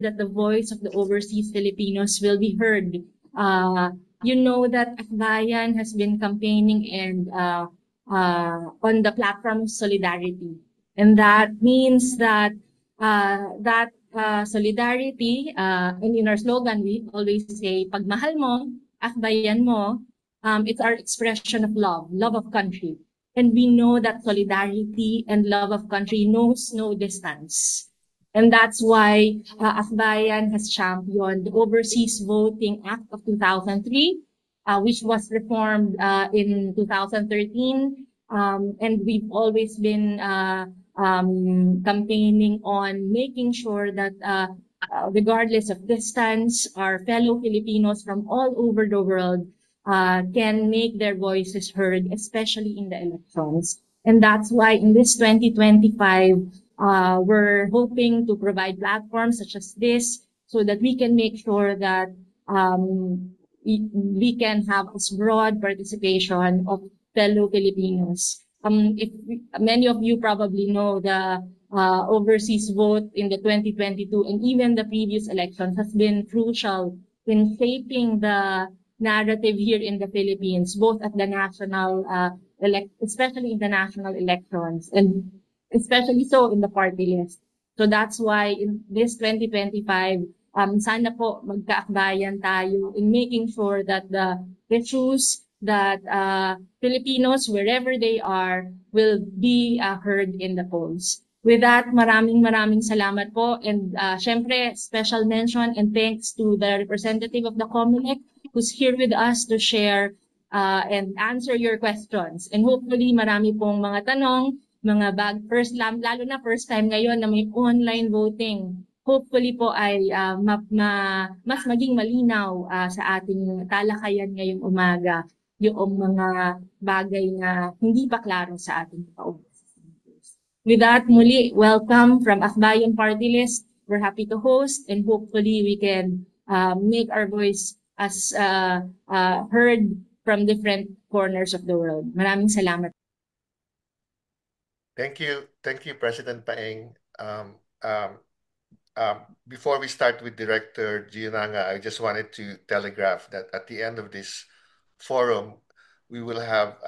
that the voice of the overseas Filipinos will be heard. You know that Akbayan has been campaigning and on the platform of solidarity. And that means that solidarity, and in our slogan, we always say, pag mahal mo, akbayan mo, it's our expression of love, love of country. And we know that solidarity and love of country knows no distance. And that's why Akbayan has championed the Overseas Voting Act of 2003, which was reformed in 2013. And we've always been campaigning on making sure that regardless of distance, our fellow Filipinos from all over the world can make their voices heard, especially in the elections. And that's why in this 2025, we're hoping to provide platforms such as this so that we can make sure that we can have as broad participation of fellow Filipinos. Many of you probably know the overseas vote in the 2022 and even the previous elections has been crucial in shaping the narrative here in the Philippines, both at the national, especially in the national elections, and especially so in the party list. So that's why in this 2025, sana po magkaakbayan tayo in making sure that the issues that Filipinos, wherever they are, will be heard in the polls. With that, maraming salamat po. And syempre, special mention and thanks to the representative of the COMELEC who's here with us to share and answer your questions. And hopefully, marami pong mga tanong, mga lalo na first time ngayon na may online voting. Hopefully po ay mas maging malinaw sa ating talakayan ngayong umaga yung mga bagay na hindi pa klaro sa ating overseas. With that, muli, welcome from Akbayan Party List. We're happy to host and hopefully we can make our voice as heard from different corners of the world. Maraming salamat. Thank you, President Paeng. Before we start with Director Giananga, I just wanted to telegraph that at the end of this forum, we will have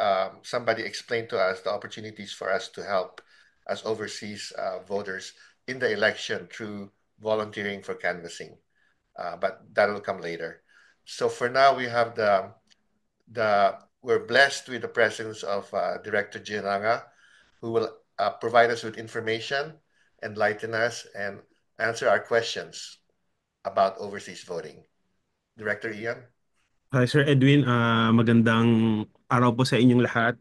somebody explain to us the opportunities for us to help as overseas voters in the election through volunteering for canvassing. But that will come later. So for now, we have we're blessed with the presence of Director Giananga, who will provide us with information, enlighten us, and answer our questions about overseas voting. Director Ian? Hi, Sir Edwin. Magandang araw po sa inyong lahat,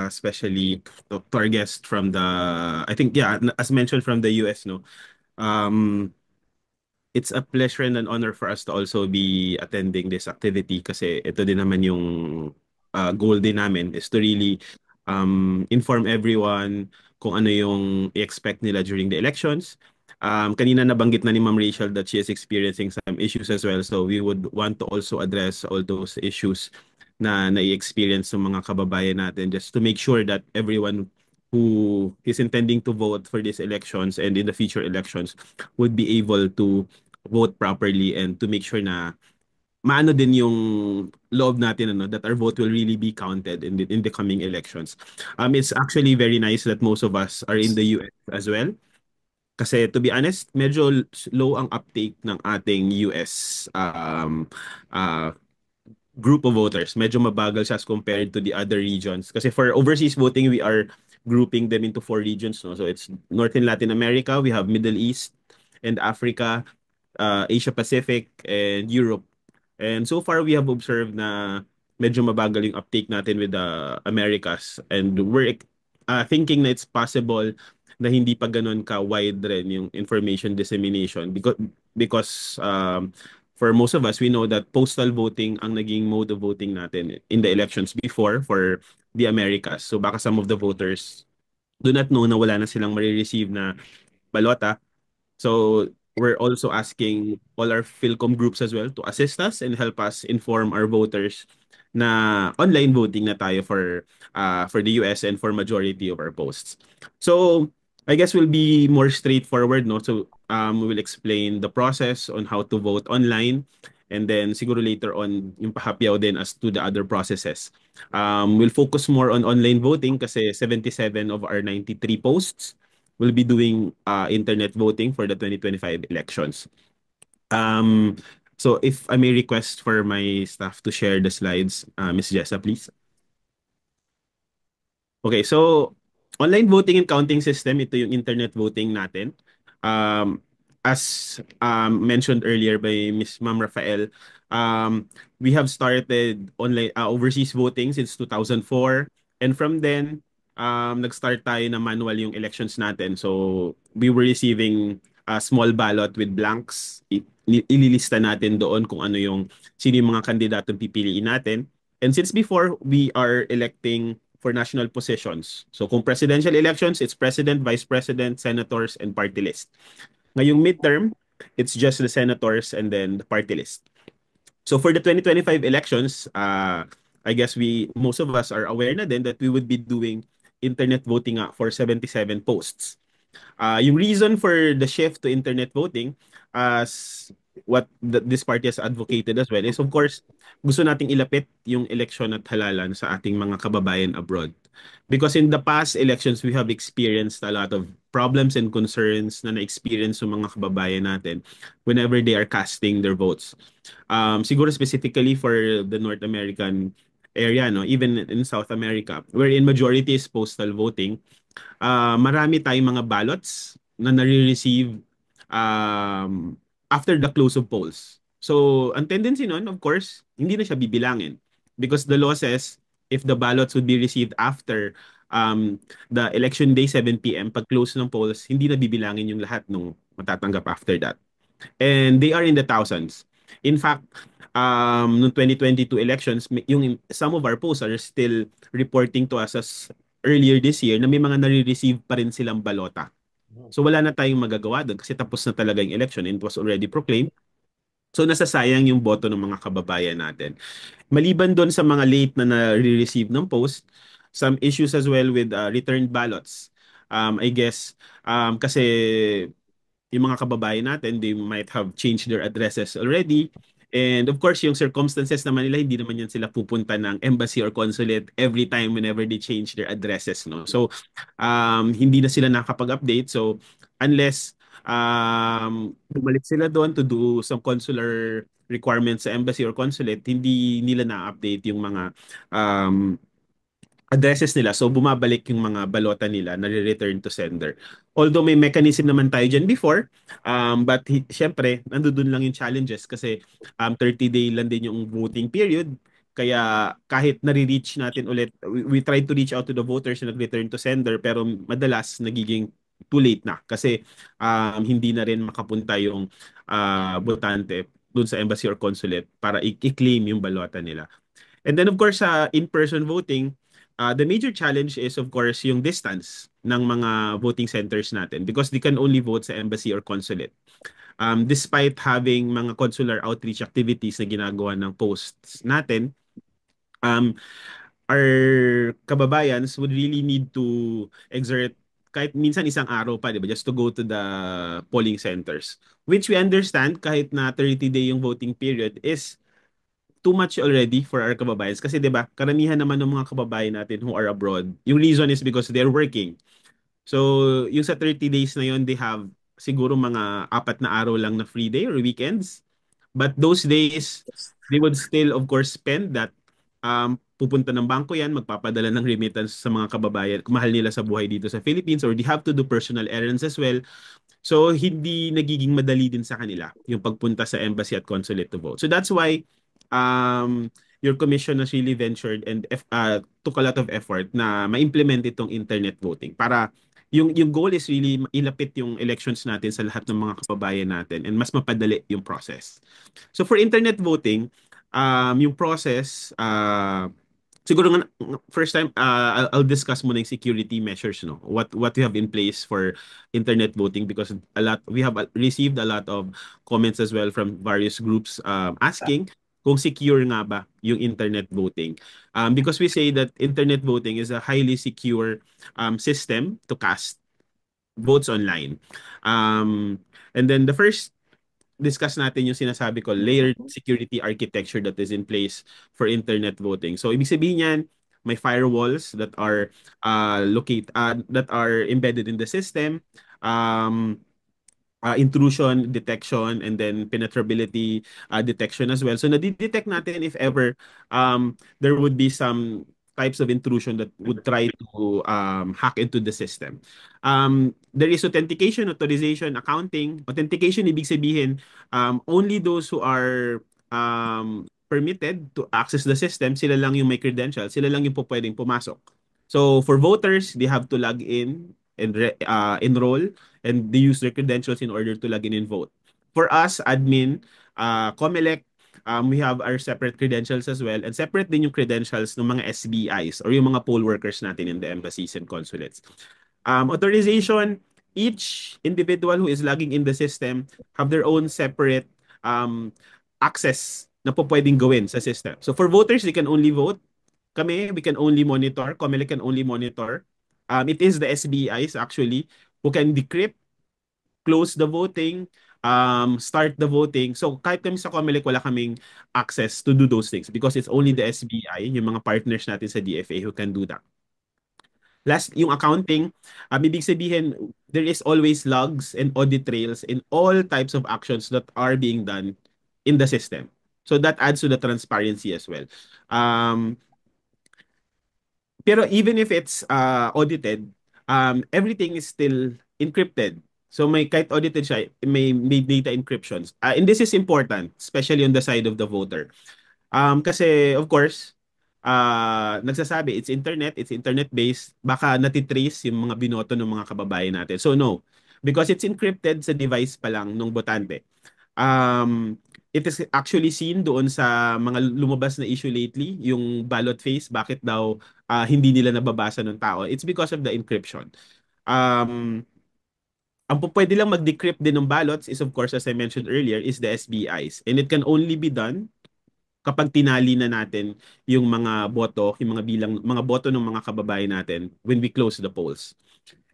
especially to our guest from I think, yeah, as mentioned from the US, no? It's a pleasure and an honor for us to also be attending this activity kasi ito din naman yung goal din namin is to really inform everyone kung ano yung i-expect nila during the elections. Kanina nabanggit na ni Ma'am Rachel that she is experiencing some issues as well. So we would want to also address all those issues na nai-experience ng mga kababayan natin just to make sure that everyone who is intending to vote for these elections and in the future elections would be able to vote properly and to make sure na maano din yung loob natin that our vote will really be counted in the coming elections. It's actually very nice that most of us are in the US as well. Kasi to be honest, medyo low ang uptake ng ating US group of voters. Medyo mabagal siya as compared to the other regions. Kasi for overseas voting, we are grouping them into 4 regions. No? So it's North and Latin America, we have Middle East and Africa, Asia Pacific, and Europe. And so far, we have observed na medyo mabagal yung uptake natin with the Americas. And we're thinking na it's possible na hindi pa ganun ka-wide rin yung information dissemination because for most of us, we know that postal voting ang naging mode of voting natin in the elections before for the Americas. So baka some of the voters do not know na wala na silang marireceive na balota. So we're also asking all our Philcom groups as well to assist us and help us inform our voters na online voting na tayo for the US and for majority of our posts. So I guess we'll be more straightforward, no? So we will explain the process on how to vote online. And then siguro later on, yung pahapyaw din as to the other processes. We'll focus more on online voting kasi 77 of our 93 posts will be doing internet voting for the 2025 elections. Um, so if I may request for my staff to share the slides, Ms. Jessa, please. Okay, so online voting and counting system, ito yung internet voting natin. Um, as mentioned earlier by Ms. Ma'am Rafael, we have started online overseas voting since 2004. And from then, nag-start tayo na manual yung elections natin. So we were receiving a small ballot with blanks. Ililista natin doon kung ano yung sino yung mga kandidatong pipiliin natin. And since before, we are electing for national positions. So kung presidential elections, it's president, vice president, senators, and party list. Ngayong midterm, it's just the senators and then the party list. So for the 2025 elections, I guess most of us are aware na din that we would be doing internet voting for 77 posts. Yung reason for the shift to internet voting, as what this party has advocated as well, is of course, gusto nating ilapit yung eleksyon at halalan sa ating mga kababayan abroad. Because in the past elections, we have experienced a lot of problems and concerns na na-experience ng mga kababayan natin whenever they are casting their votes. Siguro specifically for the North American area, no, even in South America, wherein majority is postal voting, marami tayong mga ballots na nare-receive after the close of polls. So, ang tendency nun, of course, hindi na siya bibilangin. Because the law says, if the ballots would be received after the election day, 7 p.m., pag close ng polls, hindi na bibilangin yung lahat nung matatanggap after that. And they are in the thousands. In fact, noong 2022 elections, yung some of our polls are still reporting to us as earlier this year na may mga nare-receive pa rin silang balota. So wala na tayong magagawa doon kasi tapos na talaga yung election and it was already proclaimed. So nasasayang yung boto ng mga kababayan natin. Maliban doon sa mga late na nare-receive ng post, some issues as well with returned ballots. I guess kasi yung mga kababayan natin, they might have changed their addresses already. And of course, yung circumstances naman nila, hindi naman yan sila pupunta ng embassy or consulate every time whenever they change their addresses, no? So, hindi na sila nakapag-update. So, unless bumalik sila doon to do some consular requirements sa embassy or consulate, hindi nila na-update yung mga addresses nila. So, bumabalik yung mga balota nila na return to sender. Although may mechanism naman tayo dyan before, but syempre, nandoon lang yung challenges kasi 30-day lang din yung voting period. Kaya kahit nare-reach natin ulit, we try to reach out to the voters na nag-return to sender, pero madalas nagiging too late na kasi hindi na rin makapunta yung botante dun sa embassy or consulate para i-claim yung balota nila. And then of course, sa in-person voting, the major challenge is of course yung distance ng mga voting centers natin because they can only vote sa embassy or consulate. Despite having mga consular outreach activities na ginagawa ng posts natin, our kababayans would really need to exert kahit minsan isang araw pa, di ba? Just to go to the polling centers. Which we understand kahit na 30-day yung voting period is too much already for our kababayans. Kasi 'di ba, karamihan naman ng mga kababayan natin who are abroad, yung reason is because they're working. So, yung sa 30 days na yon, they have siguro mga 4 na araw lang na free day or weekends. But those days, they would still of course spend that pupunta ng bangko yan, magpapadala ng remittance sa mga kababayan, mahal nila sa buhay dito sa Philippines, or they have to do personal errands as well. So, hindi nagiging madali din sa kanila yung pagpunta sa embassy at consulate to vote. So, that's why your commission has really ventured and took a lot of effort na ma-implement itong internet voting para yung goal is really ilapit yung elections natin sa lahat ng mga kababayan natin and mas mapadali yung process. So, for internet voting, yung process, siguro nga first time I'll discuss muna yung security measures, no, what we have in place for internet voting because we have received a lot of comments as well from various groups asking kung secure nga ba yung internet voting, because we say that internet voting is a highly secure system to cast. votes online. Um, and then the first discuss natin yung sinasabi ko, layered security architecture that is in place for internet voting. So ibig sabihin yan, may firewalls that are embedded in the system. Um, intrusion detection and then penetrability detection as well. So nadidetect natin if ever there would be some types of intrusion that would try to hack into the system. There is authentication, authorization, accounting. Authentication, ibig sabihin, only those who are permitted to access the system, sila lang yung may credentials, sila lang yung po pwedeng pumasok. So for voters, they have to log in and enroll and they use their credentials in order to log in and vote. For us, admin, COMELEC, we have our separate credentials as well and separate din yung credentials ng mga SBIs or yung mga poll workers natin in the embassies and consulates. Authorization, each individual who is logging in the system have their own separate access na po pwedeng gawin sa system. So for voters, they can only vote. Kami, we can only monitor. COMELEC can only monitor. It is the SBIs actually who can decrypt, close the voting, start the voting. So kahit kami sa COMELEC, wala kaming access to do those things because it's only the SBI, yung mga partners natin sa DFA who can do that. Last, yung accounting, ibig sabihin, there is always logs and audit trails in all types of actions that are being done in the system. So that adds to the transparency as well. Pero even if it's audited, everything is still encrypted. So may kahit audited siya, may data encryptions. And this is important, especially on the side of the voter. Kasi of course, nagsasabi it's internet-based, baka natitrace yung mga binoto ng mga kababayan natin. So no, because it's encrypted sa device pa lang nung botante. It is actually seen doon sa mga lumabas na issue lately, yung ballot face, bakit daw hindi nila nababasa ng tao. It's because of the encryption. Ang pwede lang mag-decrypt din ng ballots is of course, as I mentioned earlier, is the SBIs. And it can only be done kapag tinali na natin yung mga boto, yung mga boto ng mga kababayan natin when we close the polls.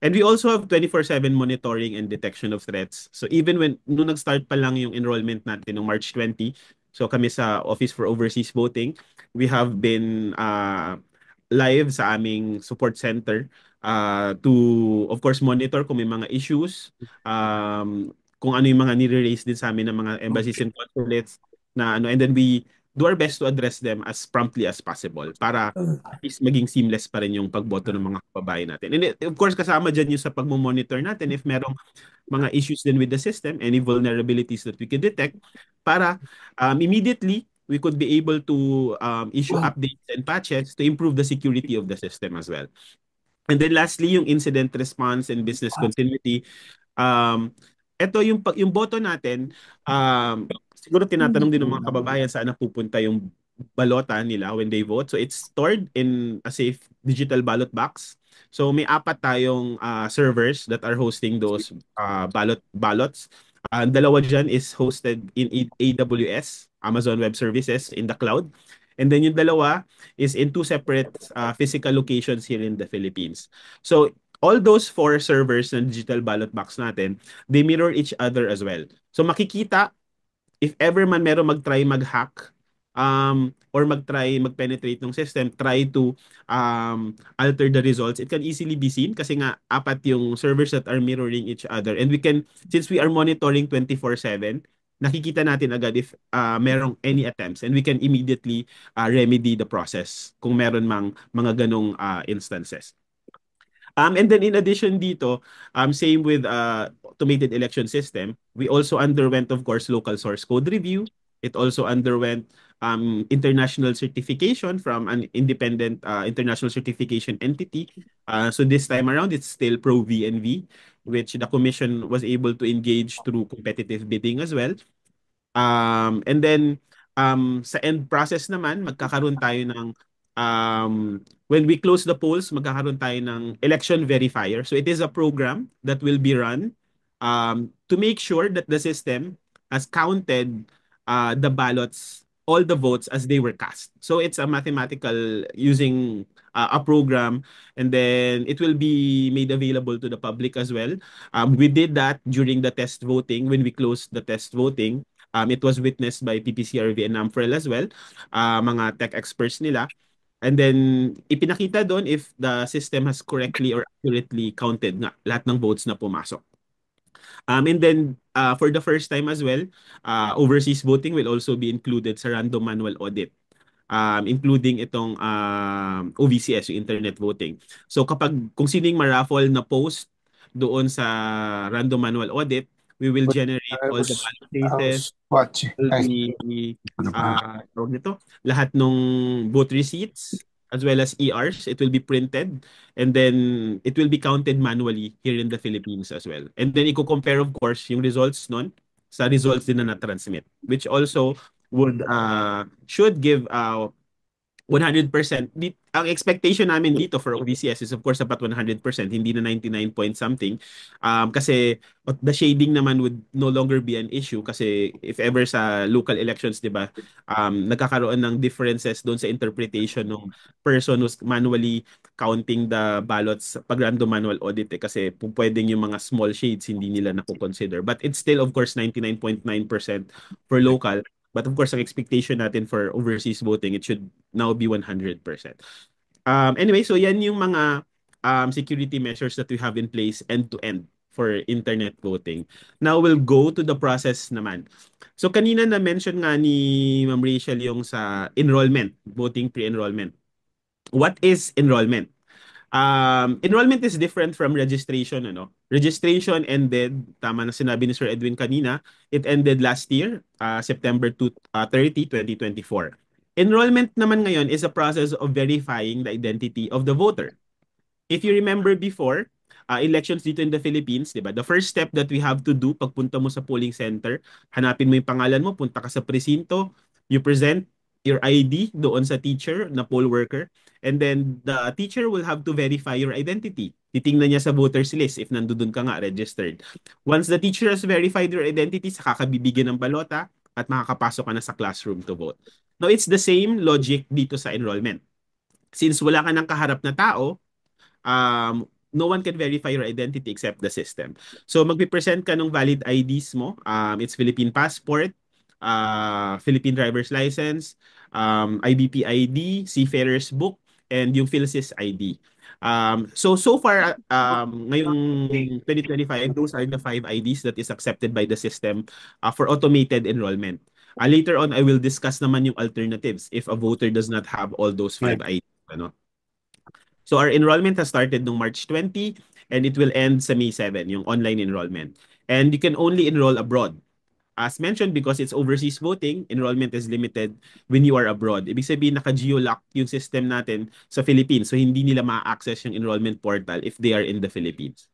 And we also have 24/7 monitoring and detection of threats. So even nung nag-start pa lang yung enrollment natin noong March 20, so kami sa Office for Overseas Voting, we have been live sa aming support center to, of course, monitor kung may mga issues, kung ano yung mga nire-raise din sa amin ng mga embassies and consulates na ano, and then we do our best to address them as promptly as possible para at least maging seamless pa rin yung pagboto ng mga kababayan natin. And of course, kasama dyan yung sa pagmomonitor natin if merong mga issues din with the system, any vulnerabilities that we could detect, para immediately we could be able to issue updates and patches to improve the security of the system as well. And then lastly, yung incident response and business continuity. Ito yung boto natin, siguro tinatanong din ng mga kababayan saan napupunta yung balota nila when they vote. So it's stored in a safe digital ballot box. So may apat tayong servers that are hosting those ballots. Dalawa dyan is hosted in AWS, Amazon Web Services, in the cloud. And then yung dalawa is in two separate physical locations here in the Philippines. So all those four servers ng digital ballot box natin, they mirror each other as well. So makikita, if ever man meron mag-try mag-hack, or mag-penetrate ng system, try to alter the results, it can easily be seen kasi nga apat yung servers that are mirroring each other. And since we are monitoring 24/7, nakikita natin agad if merong any attempts and we can immediately remedy the process kung meron mang mga ganong instances. And then in addition dito, same with automated election system, we also underwent, of course, local source code review. It also underwent international certification from an independent international certification entity. So this time around, it's still Pro-VNV, which the commission was able to engage through competitive bidding as well. And then sa end process naman, magkakaroon tayo ng when we close the polls, magkakaroon tayo ng election verifier. So it is a program that will be run to make sure that the system has counted the ballots all the votes as they were cast. So it's a mathematical using a program, and then it will be made available to the public as well. We did that during the test voting. When we closed the test voting, it was witnessed by PPCRV and NAMFREL as well, mga tech experts nila. And then, ipinakita doon if the system has correctly or accurately counted nga lahat ng votes na pumasok. And then, for the first time as well, overseas voting will also be included sa random manual audit, including itong OVCS, yung internet voting. So kung sino yung ma-raffle na post doon sa random manual audit, we will generate all the ballot I traces, was watching. will be tawag nito, lahat ng vote receipts as well as ERs. It will be printed, and then it will be counted manually here in the Philippines as well. And then i-compare of course yung results nun sa results din na na-transmit, which also would should give 100%. Ang expectation namin dito for OVCS is of course dapat 100%, hindi na 99 point something. Kasi the shading naman would no longer be an issue kasi if ever sa local elections, 'di ba? Nagkakaroon ng differences doon sa interpretation ng person who's manually counting the ballots pag random manual audit kasi pwedeng yung mga small shades hindi nila nako-consider. But it's still of course 99.9% for local. But of course, ang expectation natin for overseas voting, it should now be 100%. Anyway, so yan yung mga security measures that we have in place end-to-end for internet voting. Now we'll go to the process naman. So kanina na-mention nga ni Ma'am Rachel yung sa enrollment, voting pre-enrollment. What is enrollment? Enrollment is different from registration, ano? Registration ended, tama na sinabi ni Sir Edwin kanina, it ended last year, September 30, 2024. Enrollment naman ngayon is a process of verifying the identity of the voter. If you remember before, elections dito in the Philippines, di ba? The first step that we have to do pagpunta mo sa polling center, hanapin mo yung pangalan mo, punta ka sa presinto, you present your ID doon sa teacher na poll worker, and then the teacher will have to verify your identity. Titingnan niya sa voters list if nandoon ka nga registered. Once the teacher has verified your identity, saka ka bibigyan ng balota at makakapasok ka na sa classroom to vote. Now, it's the same logic dito sa enrollment. Since wala ka ng kaharap na tao, no one can verify your identity except the system. So magpipresent ka ng valid IDs mo. It's Philippine passport, Philippine driver's license, IBP ID, Seafarer's book, and yung PhilSys ID. So far, ngayong 2025, those are the 5 IDs that is accepted by the system for automated enrollment. Later on, I will discuss naman yung alternatives if a voter does not have all those 5 IDs. Ano? So our enrollment has started noong March 20 and it will end sa May 7, yung online enrollment. And you can only enroll abroad. As mentioned, because it's overseas voting, enrollment is limited when you are abroad. Ibig sabihin, naka-geolock yung system natin sa Philippines. So hindi nila ma-access yung enrollment portal if they are in the Philippines.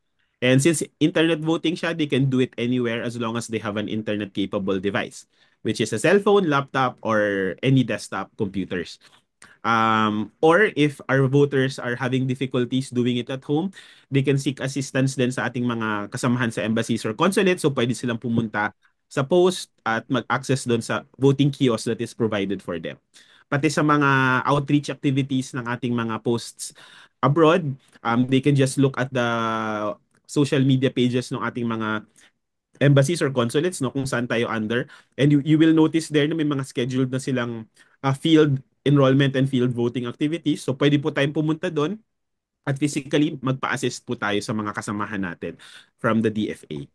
And since internet voting siya, they can do it anywhere as long as they have an internet-capable device, which is a cell phone, laptop, or any desktop computers. Or if our voters are having difficulties doing it at home, they can seek assistance din sa ating mga kasamahan sa embassies or consulates. So pwede silang pumunta sa post at mag-access doon sa voting kiosk that is provided for them. Pati sa mga outreach activities ng ating mga posts abroad, they can just look at the social media pages ng ating mga embassies or consulates, no, kung saan tayo under, and you will notice there na may mga scheduled na silang field enrollment and field voting activities. So pwede po tayong pumunta doon at physically magpa-assist po tayo sa mga kasamahan natin from the DFA.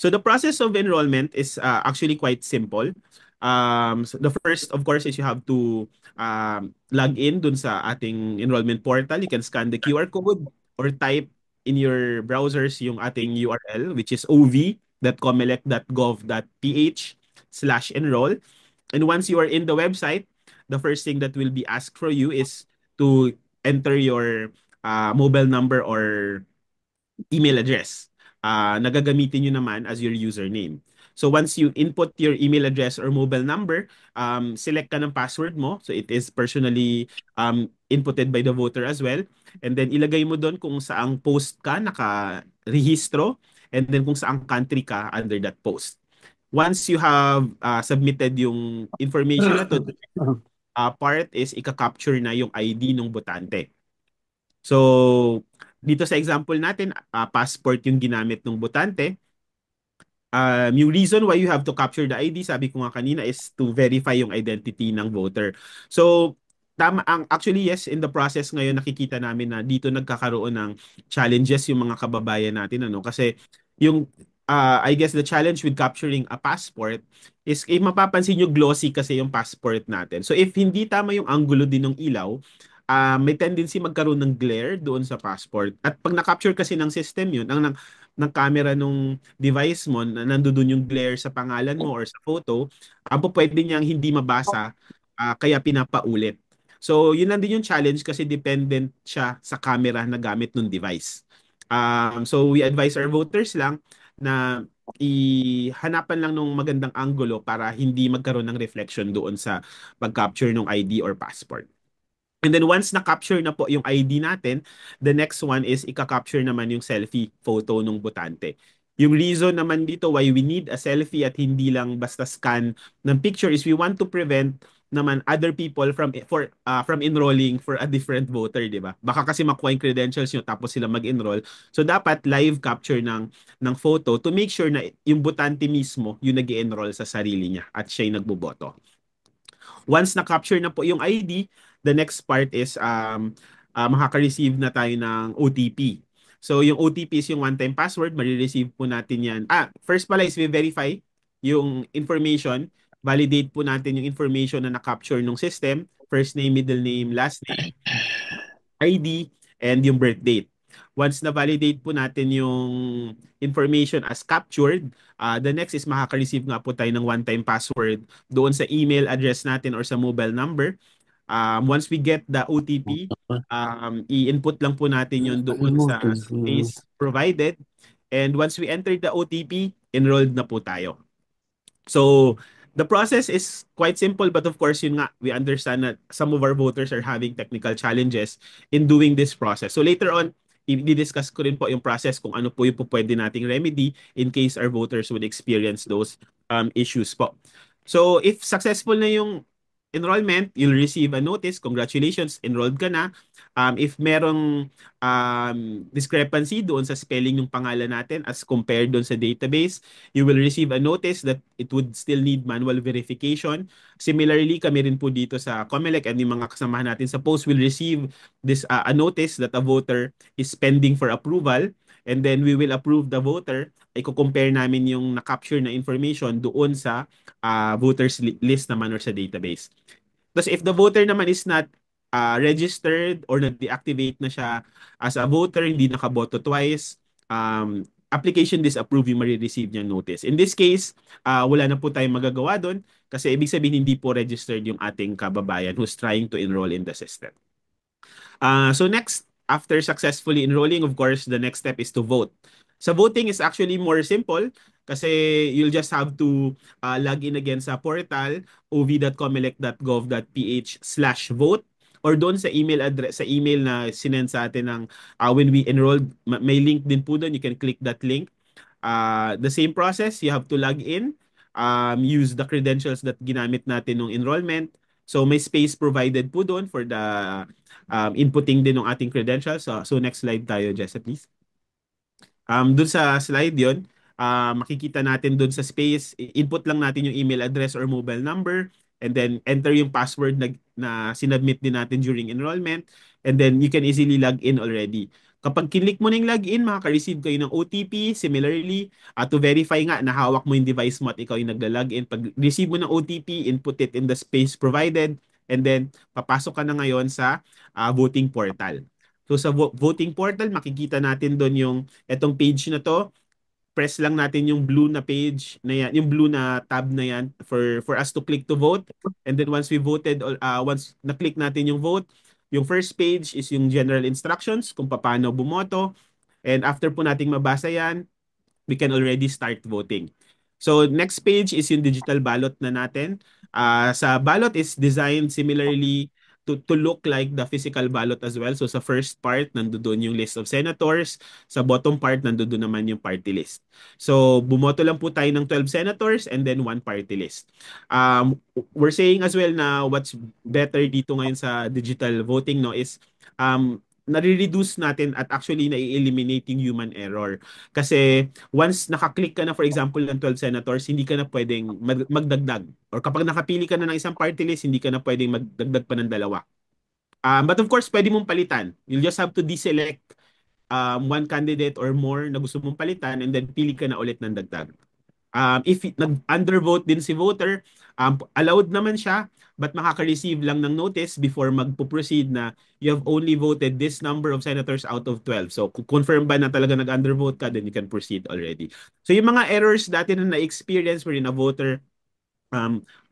So the process of enrollment is actually quite simple. So the first, of course, is you have to log in dun sa ating enrollment portal. You can scan the QR code or type in your browsers yung ating URL, which is ov.comelec.gov.ph/enroll. And once you are in the website, the first thing that will be asked for you is to enter your mobile number or email address. Nagagamitin nyo naman as your username. So once you input your email address or mobile number, select ka ng password mo. So it is personally inputted by the voter as well. And then ilagay mo doon kung saang post ka nakarehistro and then kung saang country ka under that post. once you have submitted yung information na to, part is ika-capture na yung ID ng botante. So, dito sa example natin, passport yung ginamit ng botante. Yung reason why you have to capture the ID, sabi ko nga kanina, is to verify yung identity ng voter. So, actually, yes, in the process ngayon, nakikita namin na dito nagkakaroon ng challenges yung mga kababayan natin, ano? Kasi yung, I guess the challenge with capturing a passport is, mapapansin nyo, glossy kasi yung passport natin. So, if hindi tama yung angulo din ng ilaw, may tendency magkaroon ng glare doon sa passport. At pag na-capture kasi ng system yun, ng camera nung device mo, na nandoon yung glare sa pangalan mo or sa photo, pwede niyang hindi mabasa, kaya pinapaulit. So, yun lang din yung challenge kasi dependent siya sa camera na gamit ng device. So, we advise our voters lang na ihanapan lang ng magandang angulo para hindi magkaroon ng reflection doon sa pag-capture ng ID or passport. And then once na-capture na po yung ID natin, the next one is ika-capture naman yung selfie photo ng botante. Yung reason naman dito why we need a selfie at hindi lang basta scan ng picture is we want to prevent naman other people from enrolling for a different voter, di ba? Baka kasi makuha yung credentials nyo tapos sila mag-enroll. So dapat live capture ng photo to make sure na yung botante mismo yung nag-enroll sa sarili niya at siya yung nagboboto. Once na-capture na po yung ID, the next part is makaka-receive na tayo ng OTP. So yung OTP is yung one-time password, marireceive po natin yan. First pala is we verify yung information, validate po natin yung information na na-capture ng system, first name, middle name, last name, ID, and yung birth date. Once na-validate po natin yung information as captured, the next is makaka-receive nga po tayo ng one-time password doon sa email address natin or sa mobile number. Once we get the OTP, i-input lang po natin yun doon sa space provided. And once we enter the OTP, enrolled na po tayo. So, the process is quite simple, but of course, yun nga, we understand that some of our voters are having technical challenges in doing this process. So later on, i-discuss ko rin po yung process kung ano po yung pwede nating remedy in case our voters would experience those issues po. So if successful na yung enrollment, you'll receive a notice, congratulations, enrolled ka na. If merong discrepancy doon sa spelling ng pangalan natin as compared doon sa database, you will receive a notice that it would still need manual verification. Similarly, kami rin po dito sa COMELEC and yung mga kasamahan natin sa post will receive this a notice that a voter is pending for approval, and then we will approve the voter. I-compare namin yung na-capture na information doon sa voters list naman or sa database. Tapos if the voter naman is not registered or nag-deactivate na siya as a voter, hindi nakaboto twice, application disapproved yung marireceive niyang notice. In this case, wala na po tayong magagawa doon kasi ibig sabihin hindi po registered yung ating kababayan who's trying to enroll in the system. So next, after successfully enrolling, of course, the next step is to vote. Sa voting is actually more simple kasi you'll just have to log in again sa portal ov.comelec.gov.ph/vote or doon sa email address, sa email na sinend sa atin ng when we enrolled, may link din po doon, you can click that link. The same process, you have to log in, use the credentials that ginamit natin nung enrollment. So may space provided po doon for the inputting din ng ating credentials. So next slide tayo, Jessa, please. Doon sa slide yon, makikita natin doon sa space, input lang natin yung email address or mobile number, and then enter yung password na sinubmit din natin during enrollment, and then you can easily log in already. Kapag kinlik mo na yung login, makaka-receive kayo ng OTP. Similarly, to verify nga na hawak mo yung device mo at ikaw yung nagla-login. Pag receive mo ng OTP, input it in the space provided, and then papasok ka na ngayon sa voting portal. So sa voting portal, makikita natin doon yung etong page na to. Press lang natin yung blue na page na yan, yung blue na tab na yan for us to click to vote. And then once we voted, once na-click natin yung vote, yung first page is yung general instructions kung paano bumoto. And after po nating mabasa yan, we can already start voting. So next page is yung digital ballot na natin. Sa ballot is designed similarly to look like the physical ballot as well. So sa first part, nandoon yung list of senators. Sa bottom part, nandoon naman yung party list. So bumoto lang po tayo ng 12 senators and then one party list. We're saying as well na what's better dito ngayon sa digital voting no is nare-reduce natin at actually na-eliminate yung human error. Kasi once nakaklik ka na for example ng 12 senators, hindi ka na pwedeng magdagdag. Or kapag nakapili ka na ng isang party list, hindi ka na pwedeng magdagdag pa ng dalawa. But of course, pwede mong palitan. You'll just have to deselect one candidate or more na gusto mong palitan and then pili ka na ulit ng dagdag. If nag-undervote din si voter, allowed naman siya but makaka-receive lang ng notice before magpo-proceed na you have only voted this number of senators out of 12. So, kung confirm ba na talaga nag-undervote ka, then you can proceed already. So, yung mga errors dati na na-experience wherein a voter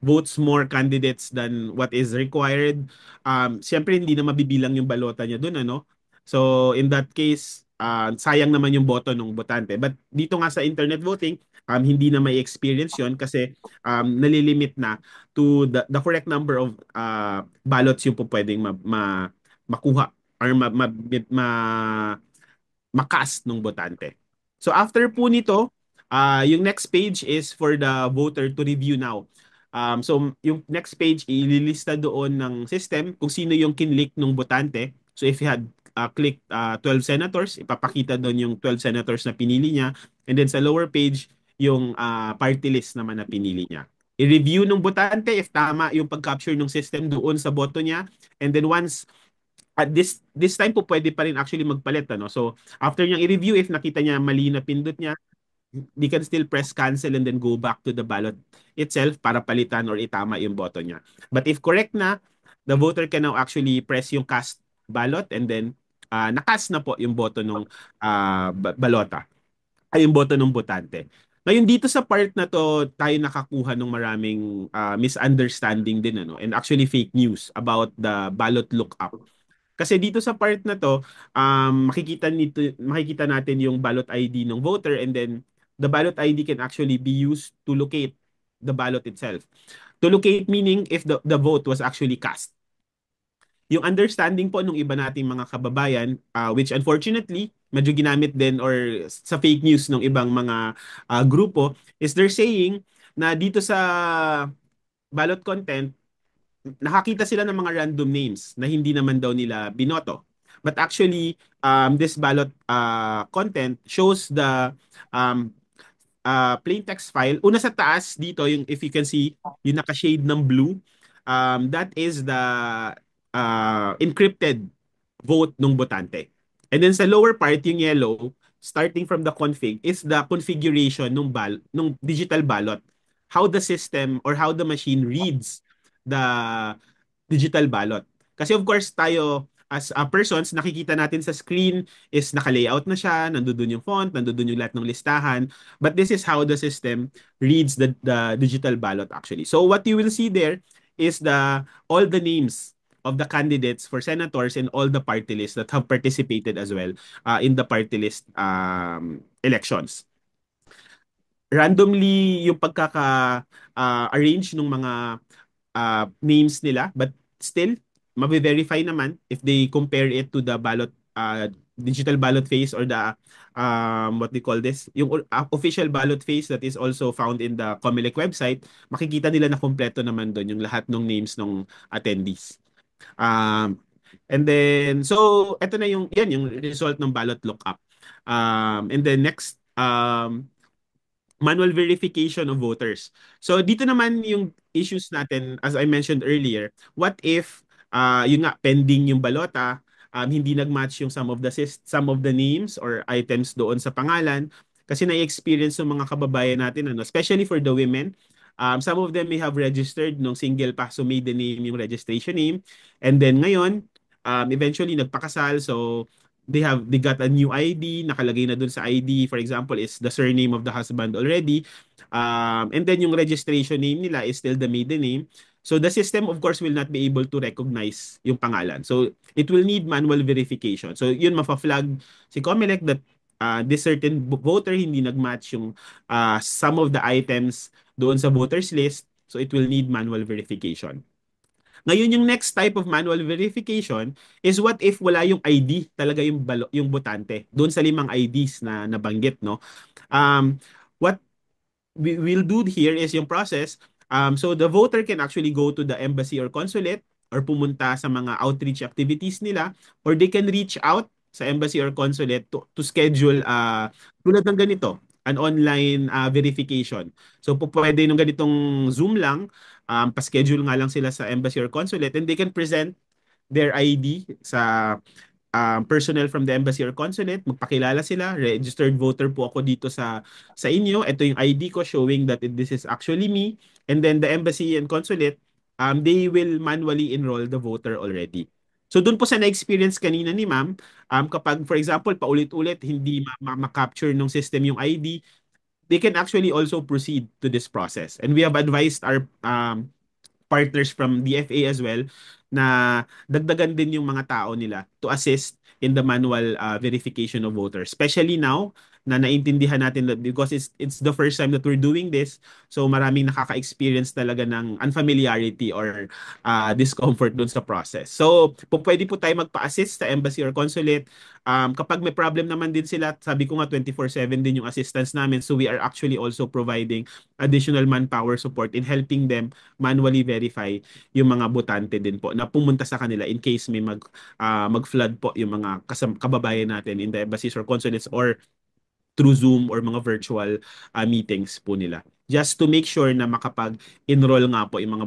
votes more candidates than what is required, siyempre hindi na mabibilang yung balota niya dun, ano? So, in that case, sayang naman yung boto ng botante. But dito nga sa internet voting, hindi na may experience yon kasi nalilimit na to the correct number of ballots yung po pwedeng makuha or makast ng botante. So after po nito, yung next page is for the voter to review now. So yung next page, ililista doon ng system kung sino yung kinlik ng botante. So if you had clicked 12 senators, ipapakita doon yung 12 senators na pinili niya. And then sa lower page, yung party list naman na pinili niya. I-review ng botante if tama yung pag-capture ng system doon sa boto niya. And then once at this time po pwede pa rin actually magpalit ano. So after niyang i-review if nakita niya mali na pindot niya, they can still press cancel and then go back to the ballot itself para palitan or itama yung boto niya. But if correct na, the voter can now actually press yung cast ballot and then nakast na po yung boto ng balota ay yung boto ng botante. Ngayon dito sa part na to, tayo nakakuha ng maraming misunderstanding din ano and actually fake news about the ballot lookup. Kasi dito sa part na to, makikita natin yung ballot ID ng voter and then the ballot ID can actually be used to locate the ballot itself. To locate meaning if the vote was actually cast. Yung understanding po ng iba nating mga kababayan, which unfortunately, medyo ginamit din or sa fake news ng ibang mga grupo, is they're saying na dito sa ballot content, nakakita sila ng mga random names na hindi naman daw nila binoto. But actually, this ballot content shows the plain text file. Una sa taas dito, yung if you can see, yung naka-shade ng blue, that is the encrypted vote ng botante. And then sa lower part, yung yellow, starting from the config, is the configuration ng digital ballot. How the system or how the machine reads the digital ballot. Kasi of course tayo as persons, nakikita natin sa screen is naka-layout na siya, nandoon yung font, nandoon yung lahat ng listahan. But this is how the system reads the digital ballot actually. So what you will see there is all the names of the candidates for senators and all the party lists that have participated as well in the party list elections. Randomly yung pagkaka-arrange ng mga names nila, but still, mabe-verify naman if they compare it to the ballot digital ballot face or the what they call this, yung official ballot face that is also found in the COMELEC website, makikita nila na kompleto naman doon yung lahat ng names ng attendees. And then, so, ito na yung result ng ballot lookup. And then next, manual verification of voters. So dito naman yung issues natin, as I mentioned earlier, what if yun nga pending yung balota, hindi nagmatch yung some of the names or items doon sa pangalan kasi na-experience ng mga kababayan natin ano, especially for the women. Some of them may have registered nung single pa, so made the name yung registration name. And then ngayon, eventually nagpakasal, so they got a new ID, nakalagay na dun sa ID, for example, is the surname of the husband already. And then yung registration name nila is still the maiden name. So the system, of course, will not be able to recognize yung pangalan. So it will need manual verification. So yun, mafa-flag si COMELEC that this certain voter hindi nagmatch yung some of the items doon sa voters list. So it will need manual verification. Ngayon, yung next type of manual verification is what if wala yung ID talaga yung botante doon sa 5 IDs na nabanggit, no? What we will do here is yung process. So the voter can actually go to the embassy or consulate or pumunta sa mga outreach activities nila, or they can reach out sa embassy or consulate to schedule tulad ng ganito, an online verification. So pwede nung ganitong Zoom lang, pa-schedule nga lang sila sa embassy or consulate and they can present their ID sa personnel from the embassy or consulate, magpakilala sila, registered voter po ako dito sa inyo. Ito yung ID ko showing that this is actually me. And then the embassy and consulate, they will manually enroll the voter already. So doon po sa na-experience kanina ni ma'am, kapag for example paulit-ulit hindi ma-capture ng system yung ID, they can actually also proceed to this process. And we have advised our partners from DFA as well na dagdagan din yung mga tao nila to assist in the manual verification of voters. Especially now na naintindihan natin that because it's the first time that we're doing this, so maraming nakaka-experience talaga ng unfamiliarity or discomfort dun sa process. So, pwede po tayo magpa-assist sa embassy or consulate. Kapag may problem naman din sila, sabi ko nga 24/7 din yung assistance namin. So, we are actually also providing additional manpower support in helping them manually verify yung mga botante din po na pumunta sa kanila in case may mag-flood po yung mga kababayan natin in the embassies or consulates or through Zoom or mga virtual meetings po nila. Just to make sure na makapag-enroll nga po yung mga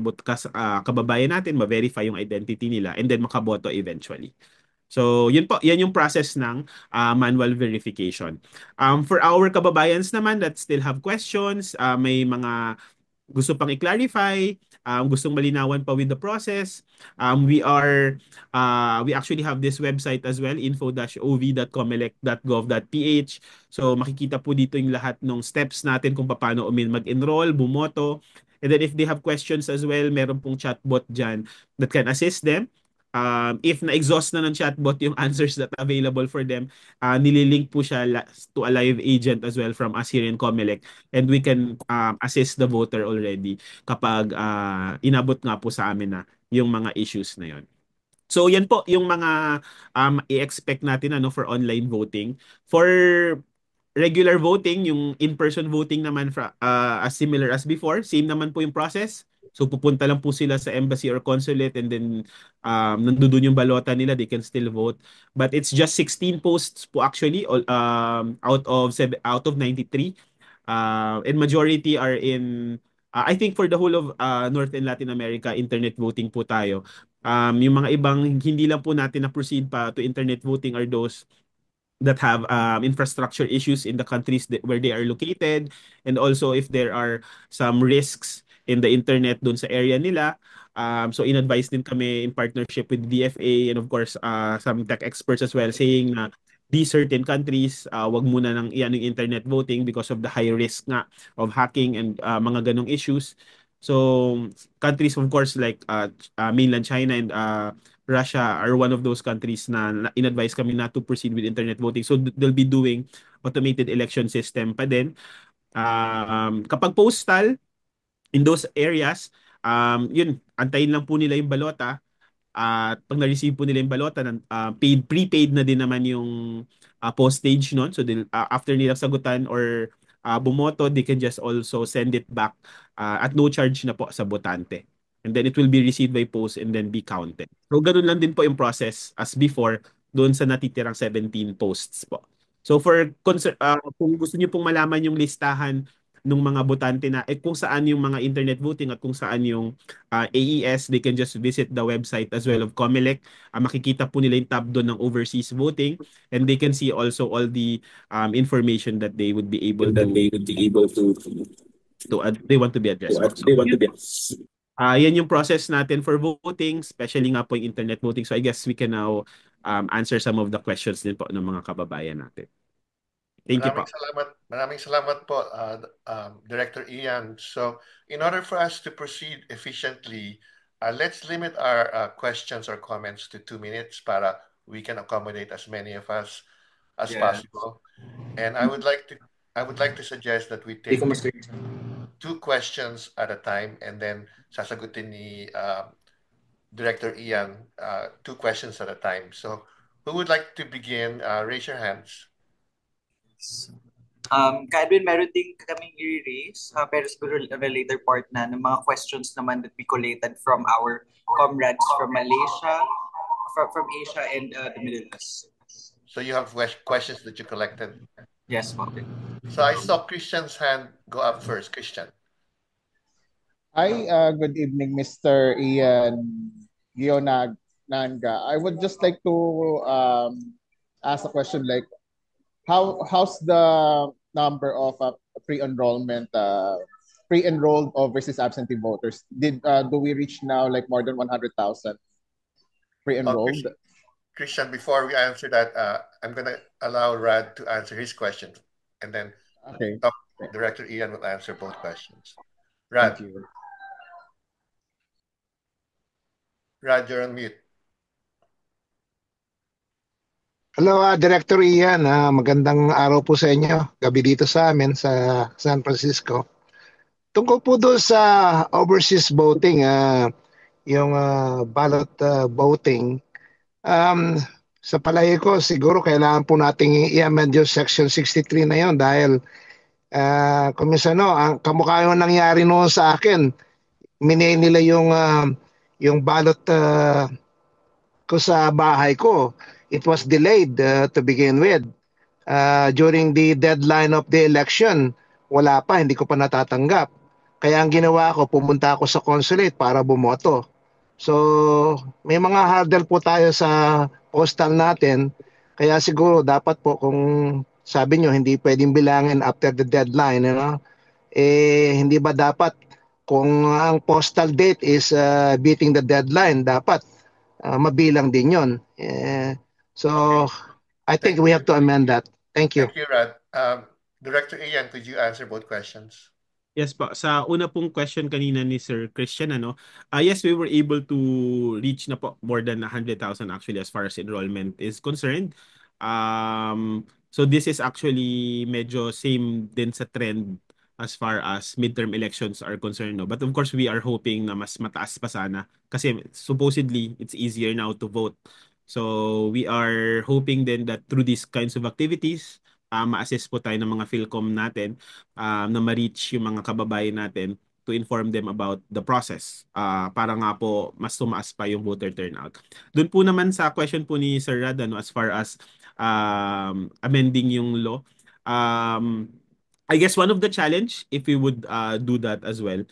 kababayan natin, ma-verify yung identity nila, and then makaboto eventually. So, yun po, yan yung process ng manual verification. For our kababayans naman that still have questions, may mga gusto pang i-clarify, gustong malinawan pa with the process, we actually have this website as well, info-ov.comelec.gov.ph. So makikita po dito yung lahat ng steps natin kung paano mag-enroll, bumoto. And then if they have questions as well, meron pong chatbot dyan that can assist them. If na-exhaust na ng chatbot yung answers that available for them, nililink po siya to a live agent as well from us here in Comelec, and we can assist the voter already kapag inabot nga po sa amin na yung mga issues na yon. So yan po yung mga i-expect natin for online voting. For regular voting, yung in-person voting naman as similar as before, same naman po yung process. So pupunta lang po sila sa embassy or consulate and then nandoon yung balota nila, they can still vote. But it's just 16 posts po actually out of 93. And majority are in I think for the whole of North and Latin America, internet voting po tayo. Yung mga ibang hindi lang po natin na proceed pa to internet voting are those that have infrastructure issues in the countries where they are located, and also if there are some risks in the internet dun sa area nila. So in-advise din kami in partnership with DFA and of course some tech experts as well, saying na these certain countries, wag muna nang iyan yung internet voting because of the high risk nga of hacking and mga ganong issues. So countries of course like mainland China and Russia are one of those countries na in-advise kami not to proceed with internet voting. So they'll be doing automated election system pa din. Kapag postal, in those areas, yun, antayin lang po nila yung balota. At pag na-receive po nila yung balota, prepaid na din naman yung postage nun. So after nila sagutan or bumoto, they can just also send it back at no charge na po sa botante. And then it will be received by post and then be counted. So ganun lang din po yung process as before doon sa natitirang 17 posts po. So kung gusto niyo pong malaman yung listahan ng mga botante na kung saan yung mga internet voting at kung saan yung AES, they can just visit the website as well of Comelec. Makikita po nila yung tab doon ng overseas voting, and they can see also all the information that they would be able they want to be addressed. Yan yung process natin for voting, especially nga po yung internet voting. So I guess we can now answer some of the questions din po ng mga kababayan natin. Thank you po. Maraming salamat po, Director Ian. So, in order for us to proceed efficiently, let's limit our questions or comments to 2 minutes para we can accommodate as many of us as possible. And I would like to suggest that we take 2 questions at a time, and then sasagutin ni Director Ian 2 questions at a time. So who would like to begin? Raise your hands. Ka-Edwin, meron din kaming i-raise, pero siguro a later part na ng mga questions naman that we collated from our comrades from Malaysia, from Asia and the Middle East. So you have questions that you collected? Yes, po. So I saw Christian's hand go up first. Christian. Hi, good evening, Mr. Ian Gionanga. I would just like to ask a question like how's the number of pre-enrollment pre-enrolled overseas absentee voters? Do we reach now like more than 100,000 pre-enrolled? Christian, before we answer that, I'm gonna allow Rad to answer his question, and then Director Ian will answer both questions. Rad. Thank you. Rad, you're on mute. Hello, Director Ian. Magandang araw po sa inyo. Gabi dito sa amin sa San Francisco. Tungkol po doon sa overseas voting, yung ballot voting, sa palagay ko siguro kailangan po nating i-amend yung Section 63 na yun dahil kung minsan ang kamukha yung nangyari noon sa akin, minay nila yung ballot ko sa bahay ko. It was delayed to begin with. During the deadline of the election, wala pa, hindi ko pa natatanggap. Kaya ang ginawa ko, pumunta ako sa consulate para bumoto. So, may mga hurdle po tayo sa postal natin. Kaya siguro dapat po kung sabi nyo, hindi pwedeng bilangin after the deadline. Hindi ba dapat kung ang postal date is beating the deadline, dapat mabilang din yun. So, I think we have to amend that. Thank you. Thank you, Rad. Director Ian, could you answer both questions? Yes po. Sa una pong question kanina ni Sir Christian, yes, we were able to reach na po more than 100,000 actually as far as enrollment is concerned. So this is actually medyo same din sa trend as far as midterm elections are concerned. But of course, we are hoping na mas mataas pa sana kasi supposedly it's easier now to vote. So we are hoping then that through these kinds of activities, ma-assess po tayo ng mga PhilCom natin na ma-reach yung mga kababayan natin to inform them about the process para nga po mas tumaas pa yung voter turnout. Doon po naman sa question po ni Sir Rad, as far as amending yung law, I guess one of the challenge, if we would do that as well,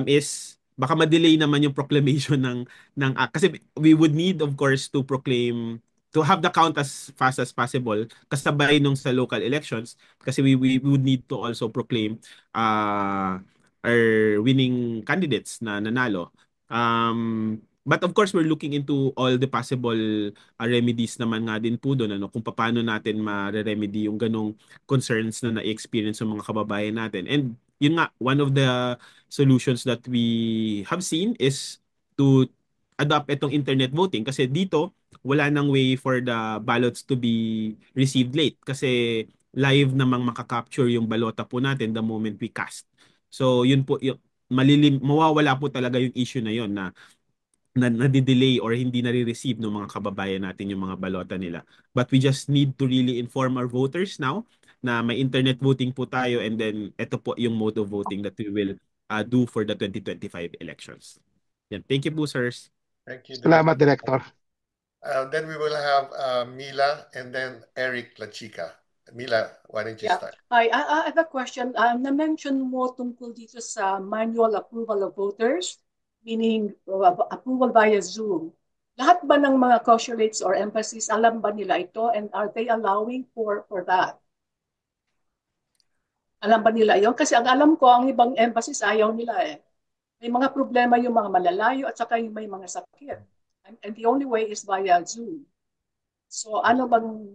is baka ma-delay naman yung proclamation ng kasi we would need of course to proclaim to have the count as fast as possible kasabay nung sa local elections kasi we would need to also proclaim our winning candidates na nanalo. But of course, we're looking into all the possible remedies naman nga din po doon, kung paano natin ma-remedy yung ganong concerns na na-experience ng mga kababayan natin. And yun nga, one of the solutions that we have seen is to adopt itong internet voting kasi dito, wala nang way for the ballots to be received late kasi live namang makakapture yung balota po natin the moment we cast. So yun po, mawawala po talaga yung issue na yun na nadidelay or hindi nare-receive ng mga kababayan natin yung mga balota nila. But we just need to really inform our voters now na may internet voting po tayo and then ito po yung mode of voting that we will do for the 2025 elections. Yan. Thank you po, sirs. Thank you. Salamat, Director. Then we will have Mila and then Eric Lachica. Mila, why don't you start? Hi, I have a question. Na-mention mo tungkol dito sa manual approval of voters, meaning approval via Zoom. Lahat ba ng mga consulates or embassies, alam ba nila ito and are they allowing for that? Alam ba nila yon? Kasi ang alam ko, ang ibang embassies ayaw nila eh. May mga problema yung mga malalayo at saka yung may mga sakit. And the only way is via Zoom. So ano bang,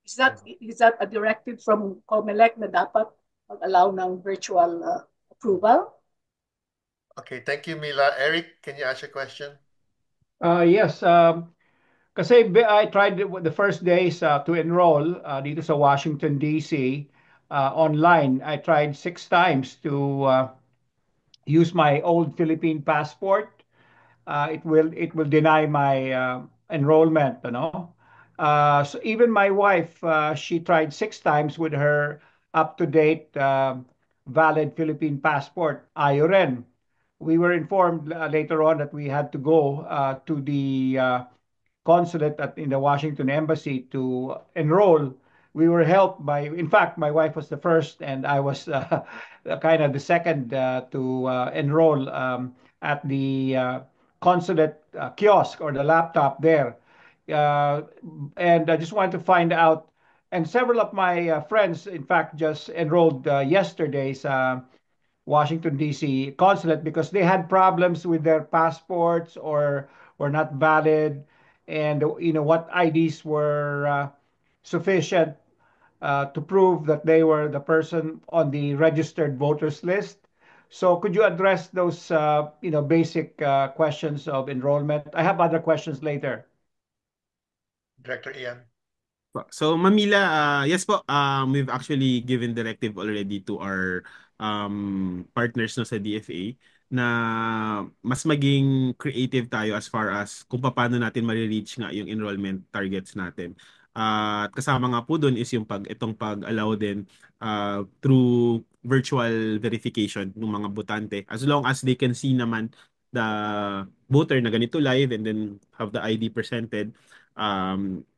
is that a directive from COMELEC na dapat mag-allow ng virtual approval? Okay, thank you, Mila. Eric, can you ask your question? Yes. Kasi I tried the first days to enroll dito sa Washington, D.C. Online. I tried 6 times to use my old Philippine passport. it will deny my enrollment, you know. So even my wife, she tried 6 times with her up-to-date valid Philippine passport, ayaw rin. We were informed later on that we had to go to the consulate in the Washington Embassy to enroll. We were helped by, in fact, my wife was the first, and I was kind of the second to enroll at the consulate kiosk or the laptop there. Uh, and I just wanted to find out, and several of my friends, in fact, just enrolled yesterday's Washington D.C. consulate because they had problems with their passports or were not valid, and what IDs were sufficient to prove that they were the person on the registered voters list. So could you address those basic questions of enrollment? I have other questions later. Director Ian. So Mamila, yes po, we've actually given directive already to our partners no sa DFA na mas maging creative tayo as far as kung paano natin ma-reach nga yung enrollment targets natin. At kasama nga po doon is yung itong pag-allow din through virtual verification ng mga botante as long as they can see naman the voter na ganito live and then have the ID presented,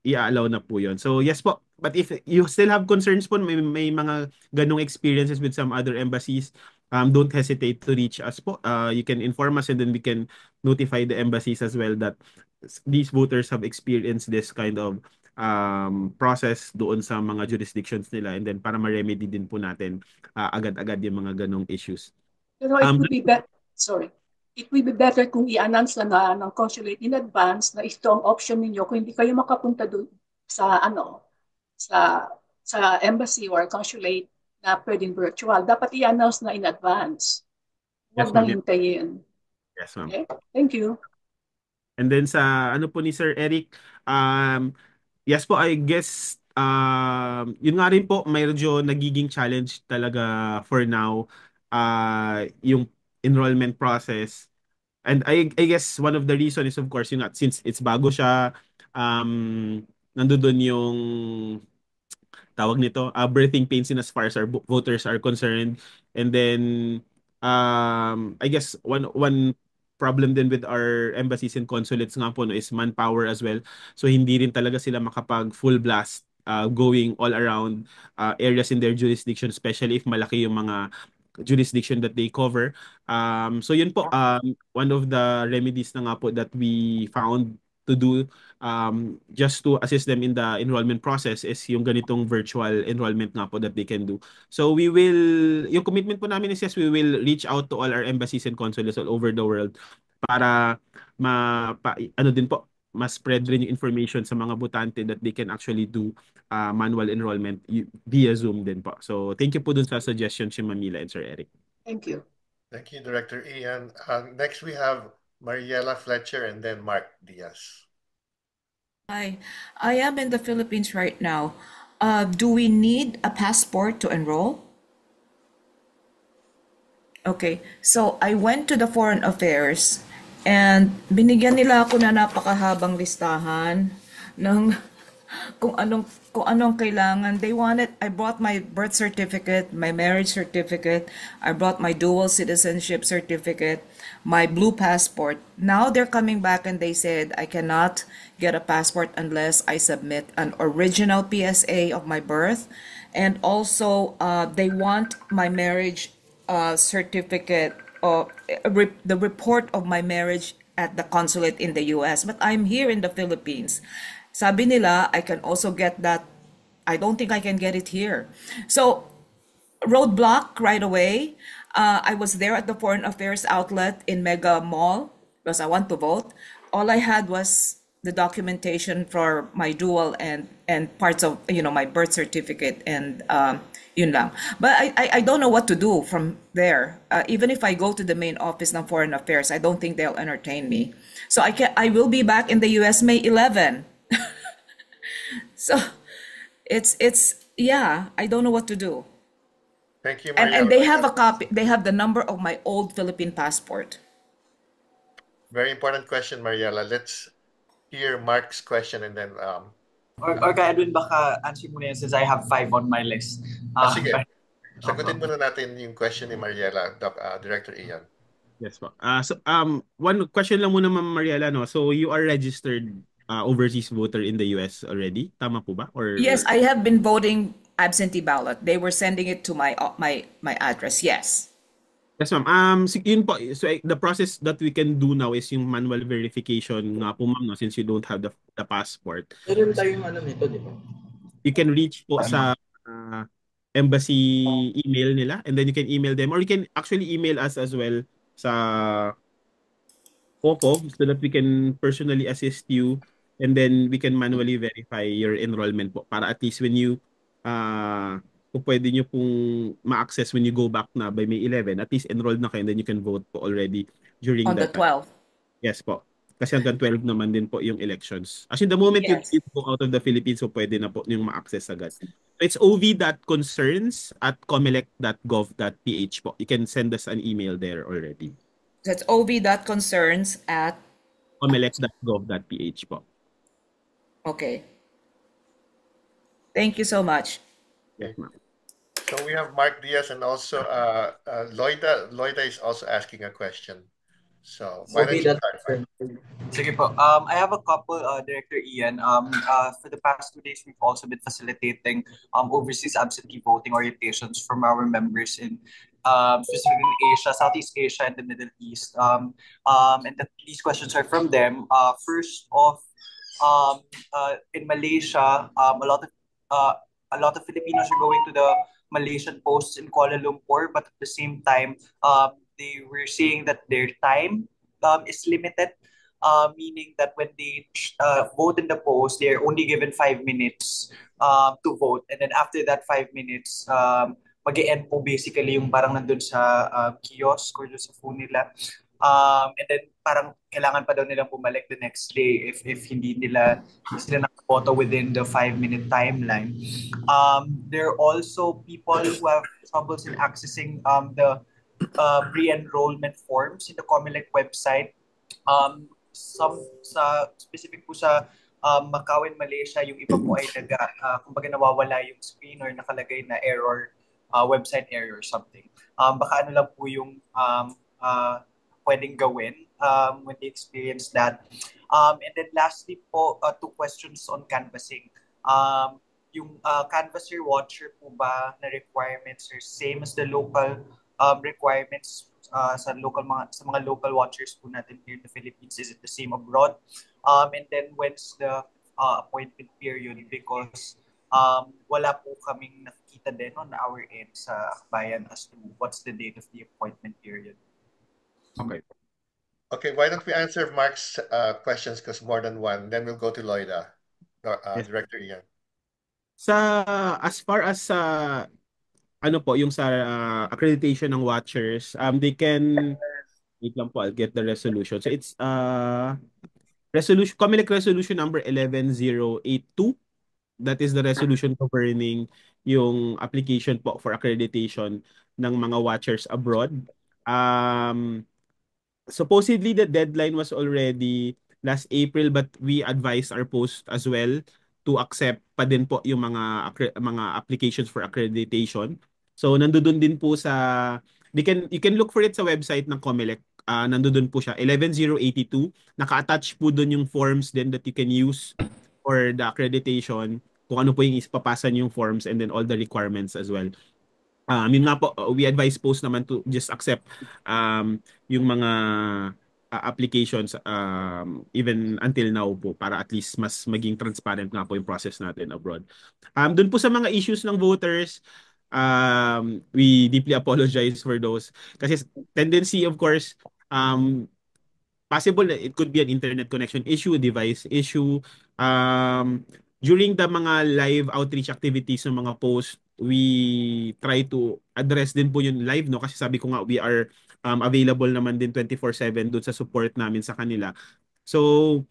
i-allow na po yun. So yes po, but if you still have concerns po, may mga ganong experiences with some other embassies, don't hesitate to reach us po. You can inform us and then we can notify the embassies as well that these voters have experienced this kind of process doon sa mga jurisdictions nila, and then para ma-remedy din po natin agad-agad yung mga ganong issues. Pero it would be better, sorry. It will be better kung i-announce na ng consulate in advance na ito ang option ninyo kung hindi kayo makapunta doon sa sa embassy or consulate na pwedeng virtual. Dapat i-announce na in advance. Huwag Yes, na ma'am. hintayin. Yes, ma'am. Okay? Thank you. And then sa ano po ni Sir Eric, yes po, I guess yun nga rin po, medyo nagiging challenge talaga for now yung enrollment process. And I guess one of the reason is of course yung since it's bago siya, nandoon yung tawag nito, birthing pains in as far as our voters are concerned. And then I guess one problem din with our embassies and consulates nga po no, is manpower as well. So hindi rin talaga sila makapag full blast going all around areas in their jurisdiction, especially if malaki yung mga jurisdiction that they cover. So yun po, one of the remedies na nga po that we found to do just to assist them in the enrollment process is yung ganitong virtual enrollment nga po that they can do. So yung commitment po namin is yes, we will reach out to all our embassies and consulates all over the world para ano din po, mas spread rin yung information sa mga botante that they can actually do manual enrollment via Zoom din po. So thank you po dun sa suggestion si Mamila and Sir Eric. Thank you. Thank you, Director Ian. Next we have Mariela Fletcher and then Mark Diaz. Hi, I am in the Philippines right now. Do we need a passport to enroll? Okay, so I went to the Foreign Affairs and binigyan nila ako na napakahabang listahan ng kung anong kailangan. They wanted, I brought my birth certificate, my marriage certificate, I brought my dual citizenship certificate, my blue passport. Now they're coming back and they said I cannot get a passport unless I submit an original PSA of my birth, and also they want my marriage certificate or the report of my marriage at the consulate in the US. But I'm here in the Philippines. Sabi nila, I can also get that. I don't think I can get it here. So, roadblock right away. I was there at the Foreign Affairs outlet in Mega Mall because I want to vote. All I had was the documentation for my dual and parts of my birth certificate and yun lang. But I don't know what to do from there. Even if I go to the main office ng Foreign Affairs, I don't think they'll entertain me. So I will be back in the US May 11. So it's yeah, I don't know what to do. Thank you, And they have a copy. They have the number of my old Philippine passport. Very important question, Mariela. Let's hear Mark's question and then Or kay Edwin, baka answer mo na yan since I have 5 on my list. sige. But- Sagutin muna natin yung question ni Mariela, Director Ian. Yes po. One question lang muna, Ma'am Mariela, no? So you are registered overseas voter in the US already? Tama po ba? Or Yes, I have been voting absentee ballot. They were sending it to my address. Yes. Yes, ma'am. Yun po. So the process that we can do now is yung manual verification nga po, ma'am, no, since you don't have the passport. Meron tayong ano nito, di ba? You can reach po sa embassy email nila, and then you can email them, or you can actually email us as well sa OPO so that we can personally assist you, and then we can manually verify your enrollment po para at least when you kung pwede nyo pong ma-access when you go back na by May 11, at least enrolled na kayo, and then you can vote po already during On the that time. 12th. Yes po. Kasi hanggang 12 naman din po yung elections. As in the moment Yes. you go out of the Philippines, so pwede na po yung ma-access agad. So it's ov.concerns@comelec.gov.ph po. You can send us an email there already. That's ov.concerns at, comelec.gov.ph po. okay. Thank you so much. Yes, ma'am. So we have Mark Diaz and also Loida. Loida is also asking a question. So why don't you start, Mark? Sige po. I have a couple, Director Ian. For the past 2 days, we've also been facilitating overseas absentee voting orientations from our members in specifically in Asia, Southeast Asia, and the Middle East. These questions are from them. First off, in Malaysia, a lot of Filipinos are going to the Malaysian posts in Kuala Lumpur, but at the same time, they were saying that their time is limited, meaning that when they vote in the post, they're only given 5 minutes to vote, and then after that 5 minutes, mag-e-end po basically yung parang nandun sa kiosk or sa phone nila. And then parang kailangan pa daw nilang bumalik the next day if hindi sila nakaboto within the 5-minute timeline. There are also people who have troubles in accessing the re-enrollment forms in the COMELEC website. Some specific po sa Macau and Malaysia, yung iba po ay kumbaga nawawala yung screen or nakalagay na error, website error or something. Baka ano lang po yung pwedeng gawin when they experience that. And then lastly po, 2 questions on canvassing. Yung canvasser watcher po ba na requirements are same as the local requirements sa mga local watchers po natin here in the Philippines? Is it the same abroad? And then when's the appointment period? Because wala po kaming nakikita din on our end sa bayan as to what's the date of the appointment period. Okay. Okay, why don't we answer Mark's questions because more than one, then we'll go to Loida, Yes. Director Ian. As far as ano po yung sa accreditation ng watchers, they can wait lang po, I'll get the resolution. So it's COMELEC resolution number 11082. That is the resolution governing yung application po for accreditation ng mga watchers abroad. Supposedly the deadline was already last April, but we advised our post as well to accept pa din po yung mga applications for accreditation. So nandoon din po sa you can look for it sa website ng COMELEC. Nandoon po siya 11082. Naka-attach po doon yung forms then that you can use for the accreditation, kung ano po yung ipapasan yung forms, and then all the requirements as well. Yun nga po, we advise post naman to just accept yung mga applications even until now po, para at least mas maging transparent nga po yung process natin abroad. Doon po sa mga issues ng voters, we deeply apologize for those. Kasi tendency, of course, possible it could be an internet connection issue, device issue. During the mga live outreach activities ng mga post, we try to address din po yung live, no? Kasi sabi ko nga, we are available naman din 24/7 doon sa support namin sa kanila. So,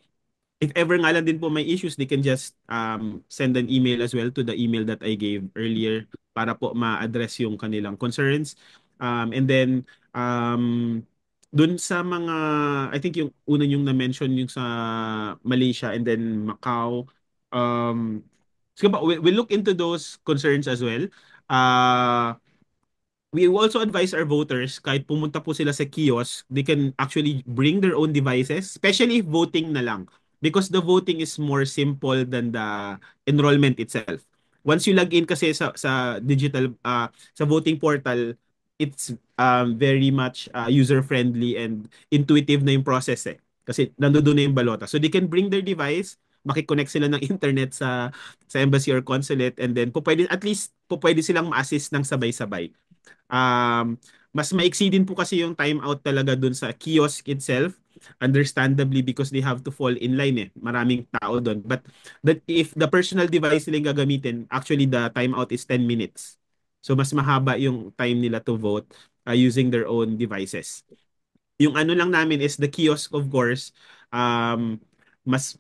if ever nga lang din po may issues, they can just send an email as well to the email that I gave earlier para po ma-address yung kanilang concerns. And then, dun sa mga, I think yung una yung na-mention yung sa Malaysia and then Macau. So we'll look into those concerns as well. Uh, we also advise our voters, kahit pumunta po sila sa kiosk, they can actually bring their own devices, especially if voting na lang. Because the voting is more simple than the enrollment itself. Once you log in kasi sa digital, sa voting portal, it's very much user-friendly and intuitive na yung process eh. Kasi nandoon na yung balota. So they can bring their device, makikonnect sila ng internet sa embassy or consulate, and then at least pwede silang ma-assist ng sabay-sabay. Mas maiksi din po kasi yung timeout talaga dun sa kiosk itself, understandably because they have to fall in line eh. Maraming tao dun. But if the personal device nila yung gagamitin, actually the timeout is 10 minutes. So mas mahaba yung time nila to vote using their own devices. Yung ano lang namin is the kiosk, of course, mas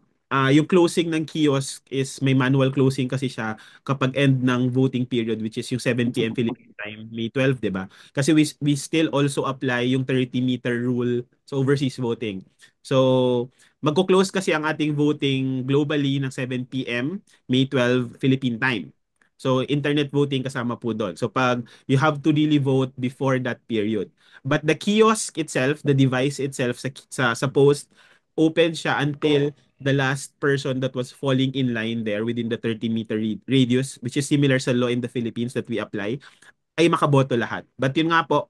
yung closing ng kiosk is may manual closing kasi siya kapag end ng voting period, which is yung 7 p.m. Philippine time, May 12, di ba? Kasi we still also apply yung 30-meter rule sa overseas voting. So, magko-close kasi ang ating voting globally ng 7 p.m. May 12 Philippine time. So, internet voting kasama po doon. So, pag you have to really vote before that period. But the kiosk itself, the device itself sa post, open siya until the last person that was falling in line there within the 30-meter radius, which is similar sa law in the Philippines that we apply, ay makaboto lahat. But yun nga po,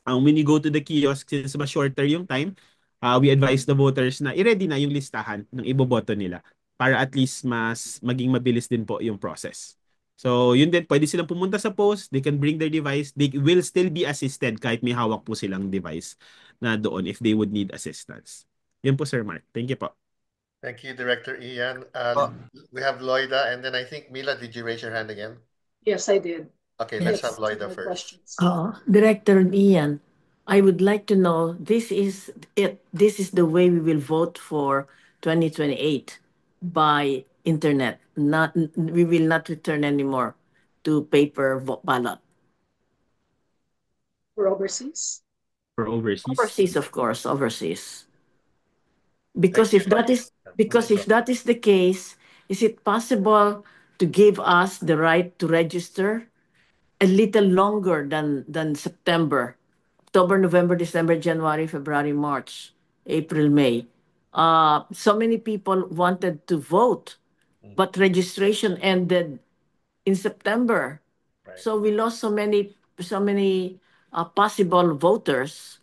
when you go to the kiosk, since mas shorter yung time, we advise the voters na i-ready na yung listahan ng iboboto nila para at least mas maging mabilis din po yung process. So, yun din, pwede silang pumunta sa post, they can bring their device, they will still be assisted kahit may hawak po silang device na doon if they would need assistance. Yun po, Sir Mark. Thank you po. Thank you, Director Ian. Oh. We have Loida, and then I think Mila, did you raise your hand again? Yes, I did. Okay, Yes. let's have Loida More first. questions. Director Ian, I would like to know, this is it. This is the way we will vote for 2028 by internet. We will not return anymore to paper ballot. For overseas? For overseas? Overseas, of course, overseas. Because if that is the case, is it possible to give us the right to register a little longer than September, October, November, December, January, February, March, April, May? So many people wanted to vote, but registration ended in September. Right. So we lost so many possible voters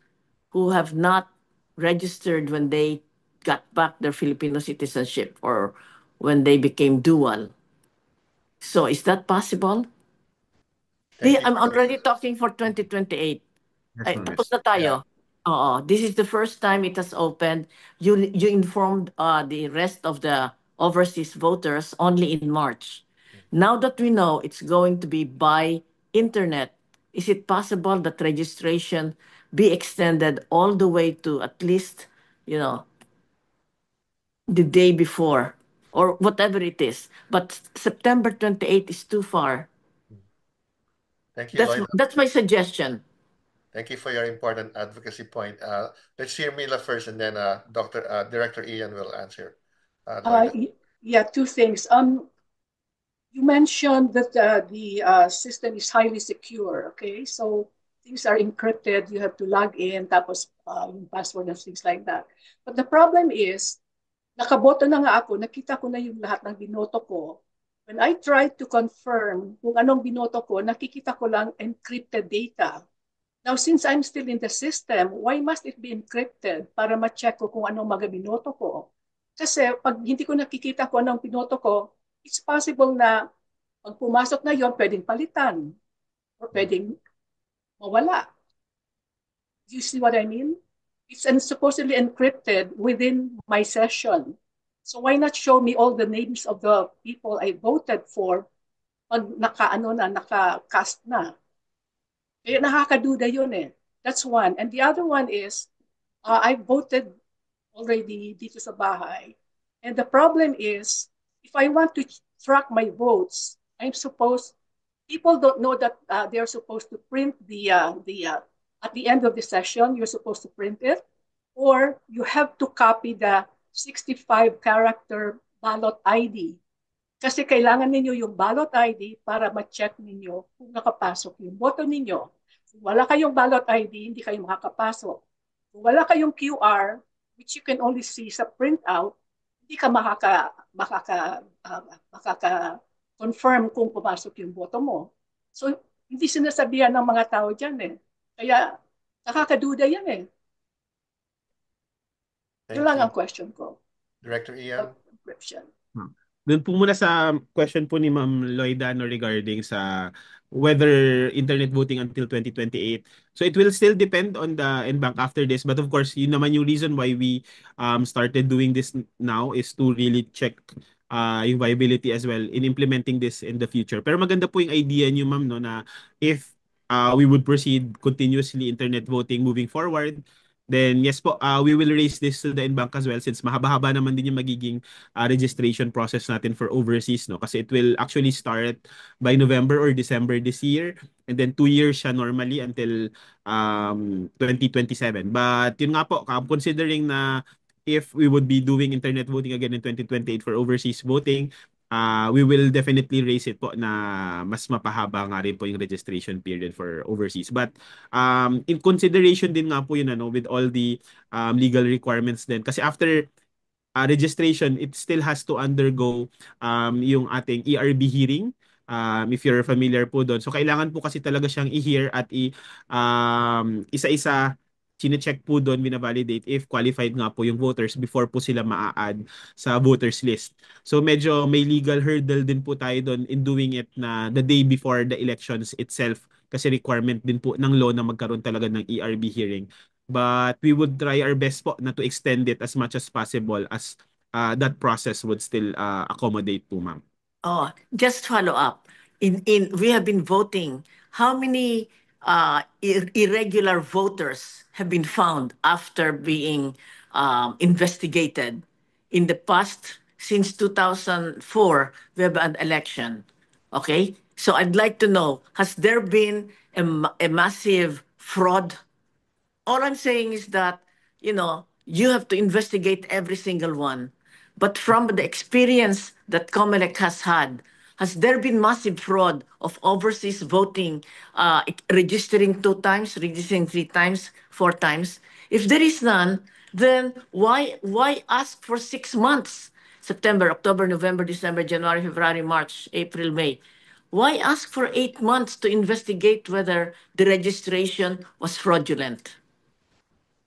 who have not registered when they got back their Filipino citizenship or when they became dual. So is that possible? Thank you. I'm already talking for 2028. Ay, tapos na tayo. This is the first time it has opened. You informed the rest of the overseas voters only in March. Now that we know it's going to be by internet, is it possible that registration be extended all the way to at least, the day before or whatever it is? But September 28 is too far. Thank you, Loida. That's my suggestion. Thank you for your important advocacy point. Let's hear Mila first, and then Director Ian will answer. Yeah, two things. You mentioned that the system is highly secure. Okay, so things are encrypted. You have to log in, tapos yung password and things like that. But the problem is, nakaboto na nga ako, nakita ko na yung lahat ng binoto ko. When I try to confirm kung anong binoto ko, nakikita ko lang encrypted data. Now, since I'm still in the system, why must it be encrypted para ma-check ko kung anong mga binoto ko? Kasi pag hindi ko nakikita kung anong binoto ko, it's possible na pag pumasok na yon, pwedeng palitan or pwedeng mawala. Do you see what I mean? It's supposedly encrypted within my session. So why not show me all the names of the people I voted for pag naka-cast na? Kaya nakakaduda yun eh. That's one. And the other one is, I voted already dito sa bahay. And the problem is, if I want to track my votes, people don't know that they're supposed to print the at the end of the session, you're supposed to print it, or you have to copy the 65-character ballot ID. Kasi kailangan ninyo yung ballot ID para ma-check ninyo kung nakapasok yung boto ninyo. Kung wala kayong ballot ID, hindi kayo makakapasok. Kung wala kayong QR, which you can only see sa printout, hindi ka makaka-confirm kung pumasok yung boto mo. So, hindi sinasabihan ng mga tao dyan eh. Kaya, nakakaduda yan eh. Thank Yun lang you. ang question ko. Director Ian? Encryption. Doon po muna sa question po ni Ma'am Loida no, regarding sa whether internet voting until 2028. So it will still depend on the NBank after this. But of course, yun naman yung reason why we started doing this now is to really check yung viability as well in implementing this in the future. Pero maganda po yung idea niyo, Ma'am, no, na if we would proceed continuously internet voting moving forward, then yes po, we will raise this to the NBank as well since mahaba-haba naman din yung magiging registration process natin for overseas, no? Kasi it will actually start by November or December this year, and then 2 years siya normally until 2027. But yun nga po, considering na if we would be doing internet voting again in 2028 for overseas voting, we will definitely raise it po na mas mapahaba nga rin po yung registration period for overseas. But in consideration din nga po yun ano, with all the legal requirements din. Kasi after registration, it still has to undergo yung ating ERB hearing. If you're familiar po doon. So, kailangan po kasi talaga siyang i-hear at isa-isa chine-check po doon, binavalidate if qualified nga po yung voters before po sila maa-add sa voters list. So, medyo may legal hurdle din po tayo doon in doing it na the day before the elections itself kasi requirement din po ng law na magkaroon talaga ng ERB hearing. But we would try our best po na to extend it as much as possible as that process would still accommodate po, ma'am. Oh, just follow up. We have been voting. How many irregular voters have been found after being investigated? In the past, since 2004, we have an election. Okay? So I'd like to know, has there been a massive fraud? All I'm saying is that, you have to investigate every single one. But from the experience that Comelec has had, has there been massive fraud of overseas voting, registering 2 times, registering 3 times, 4 times? If there is none, then why ask for 6 months? September, October, November, December, January, February, March, April, May. Why ask for 8 months to investigate whether the registration was fraudulent?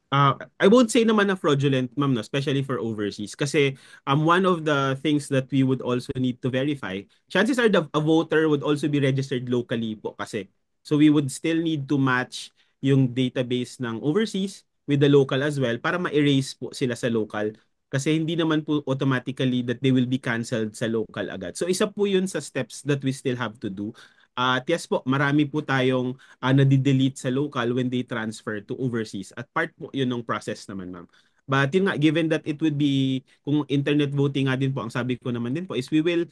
I won't say naman na fraudulent, ma'am, no, especially for overseas. Kasi one of the things that we would also need to verify, chances are a voter would also be registered locally po kasi. So we would still need to match yung database ng overseas with the local as well para ma-erase po sila sa local. Kasi hindi naman po automatically that they will be canceled sa local agad. So isa po yun sa steps that we still have to do. At yes po, marami po tayong nadidelete sa local when they transfer to overseas. At part po yun ng process naman, ma'am. But yun nga, given that it would be, kung internet voting nga din po, ang sabi ko naman din po is we will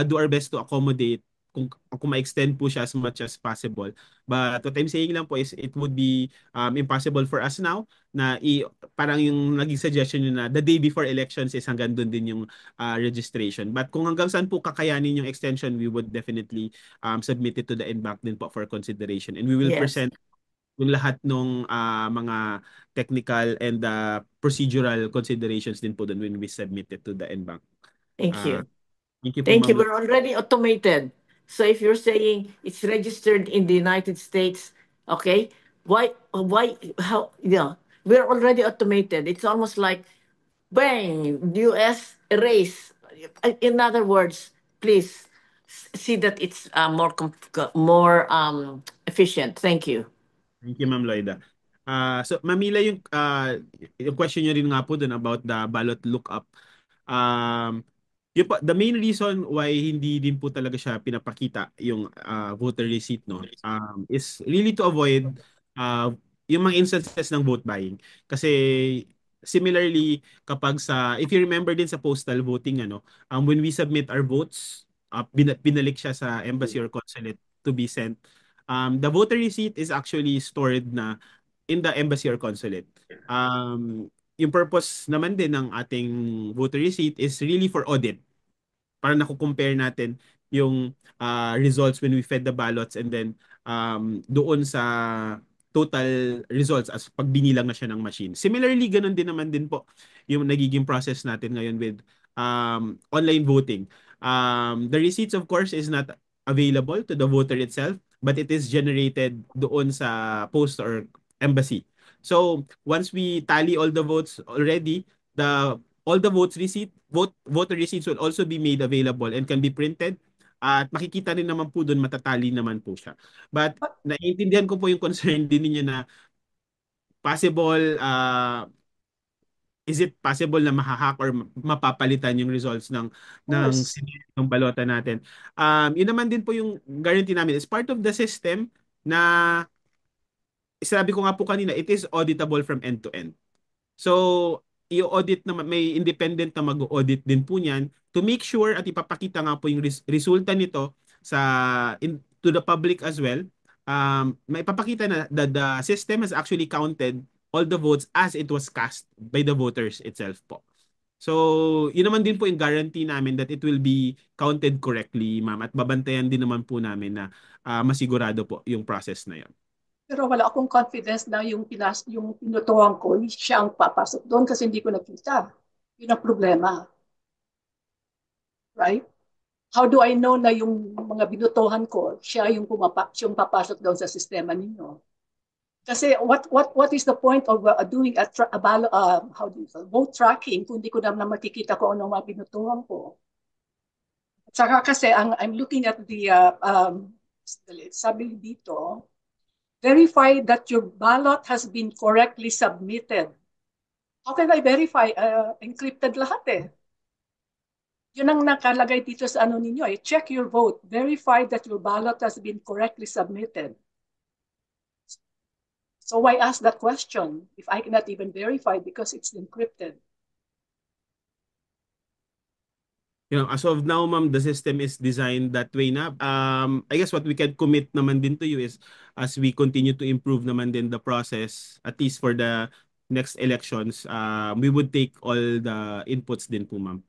do our best to accommodate kung ma-extend po siya as much as possible. But what I'm saying lang po is it would be impossible for us now na parang yung naging suggestion nyo na the day before elections is hanggang doon din yung registration. But kung hanggang saan po kakayanin yung extension, we would definitely submit it to the NBank din po for consideration. And we will present yung lahat ng mga technical and procedural considerations din po doon when we submit it to the NBank. Thank you. Thank you po, Thank you. ma'am. We're already automated. So if you're saying it's registered in the United States, okay, how, we're already automated. It's almost like, bang, US erase. In other words, please see that it's more efficient. Thank you. Thank you, Ma'am Loida. So, Mamila, yung question nyo rin nga po dun about the ballot lookup. The main reason why hindi din po talaga siya pinapakita yung voter receipt, no, is really to avoid yung mga instances ng vote buying. Kasi similarly, if you remember din sa postal voting, when we submit our votes, binalik siya sa embassy or consulate to be sent. The voter receipt is actually stored na in the embassy or consulate. Yung purpose naman din ng ating voter receipt is really for audit. Para nakukompare natin yung results when we fed the ballots and then doon sa total results as pag binilang na siya ng machine. Similarly, ganun din naman din po yung nagiging process natin ngayon with online voting. The receipts of course is not available to the voter itself, but it is generated doon sa post or embassy. So once we tally all the votes already, all the voter receipts will also be made available and can be printed. At makikita rin naman po doon, matatali naman po siya. But naiintindihan ko po yung concern din ninyo na possible, is it possible na mahahack or mapapalitan yung results ng balota natin? Yun naman din po yung guarantee namin. It's part of the system na sabi ko nga po kanina, it is auditable from end to end. So, i-audit na may independent na mag-audit din po niyan to make sure at ipapakita nga po yung resulta nito to the public as well. May ipapakita na the system has actually counted all the votes as it was cast by the voters itself po. So, yun naman din po yung guarantee namin that it will be counted correctly, ma'am. At babantayan din naman po namin na masigurado po yung process na yun. Pero wala akong confidence na yung pinutuhan ko, siya ang papasok doon kasi hindi ko nakita. Yun ang problema. Right? How do I know na yung mga binutuhan ko, siya yung papasok doon sa sistema ninyo? Kasi what is the point of doing vote tracking kung hindi ko naman makikita ko ano mga binutuhan ko? At saka kasi I'm looking at the sabi dito, verify that your ballot has been correctly submitted. How can I verify? Encrypted lahat eh. Yun ang nakalagay dito sa ano ninyo eh. Check your vote. Verify that your ballot has been correctly submitted. So why ask that question if I cannot even verify because it's encrypted? As of now, ma'am, the system is designed that way na. I guess what we can commit naman din to you is as we continue to improve naman din the process, at least for the next elections, we would take all the inputs din po, ma'am,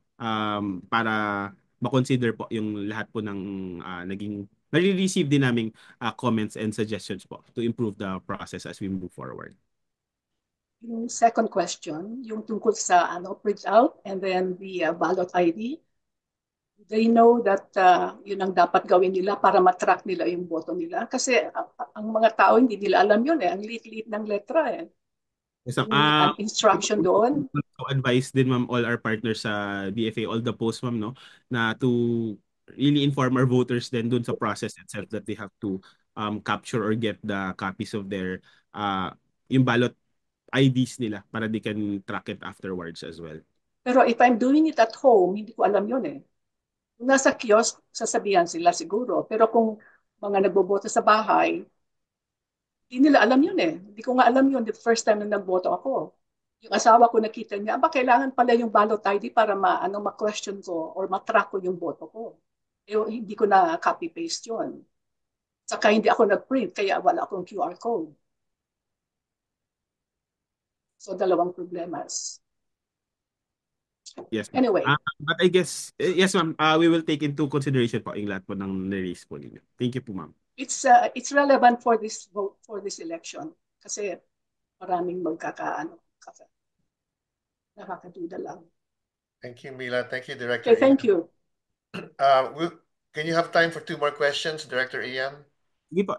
para ma-consider po yung lahat po ng naging nare-receive din naming comments and suggestions po to improve the process as we move forward. Yung second question, yung tungkol sa print out and then the ballot ID. They know that yun ang dapat gawin nila para matrack nila yung boto nila. Kasi ang mga tao hindi nila alam yun eh. Ang liit-liit ng letra eh. Ang instruction doon. So advise din ma'am all our partners sa DFA, all the posts ma'am, no, na to really inform our voters then doon sa process itself that they have to capture or get the copies of their yung ballot IDs nila para they can track it afterwards as well. Pero if I'm doing it at home, hindi ko alam yun eh. Kung nasa kiosk, sasabihan sila siguro. Pero kung mga nagboboto sa bahay, hindi nila alam yun eh. Hindi ko nga alam yun the first time na nagboto ako. Yung asawa ko nakita niya, kailangan pala yung ballot ID para ma-question ko or ma-track ko yung boto ko. Hindi ko na copy-paste yun. Saka hindi ako nag-print, kaya wala akong QR code. So, dalawang problemas. Yes. Anyway. But I guess, yes ma'am, we will take into consideration po yung lahat po ng na-raise po ninyo. Thank you po ma'am. It's relevant for this vote, for this election. Kasi maraming nakakaduda lang. Thank you, Mila. Thank you, Director. Okay, thank you. Can you have time for 2 more questions, Director Ian?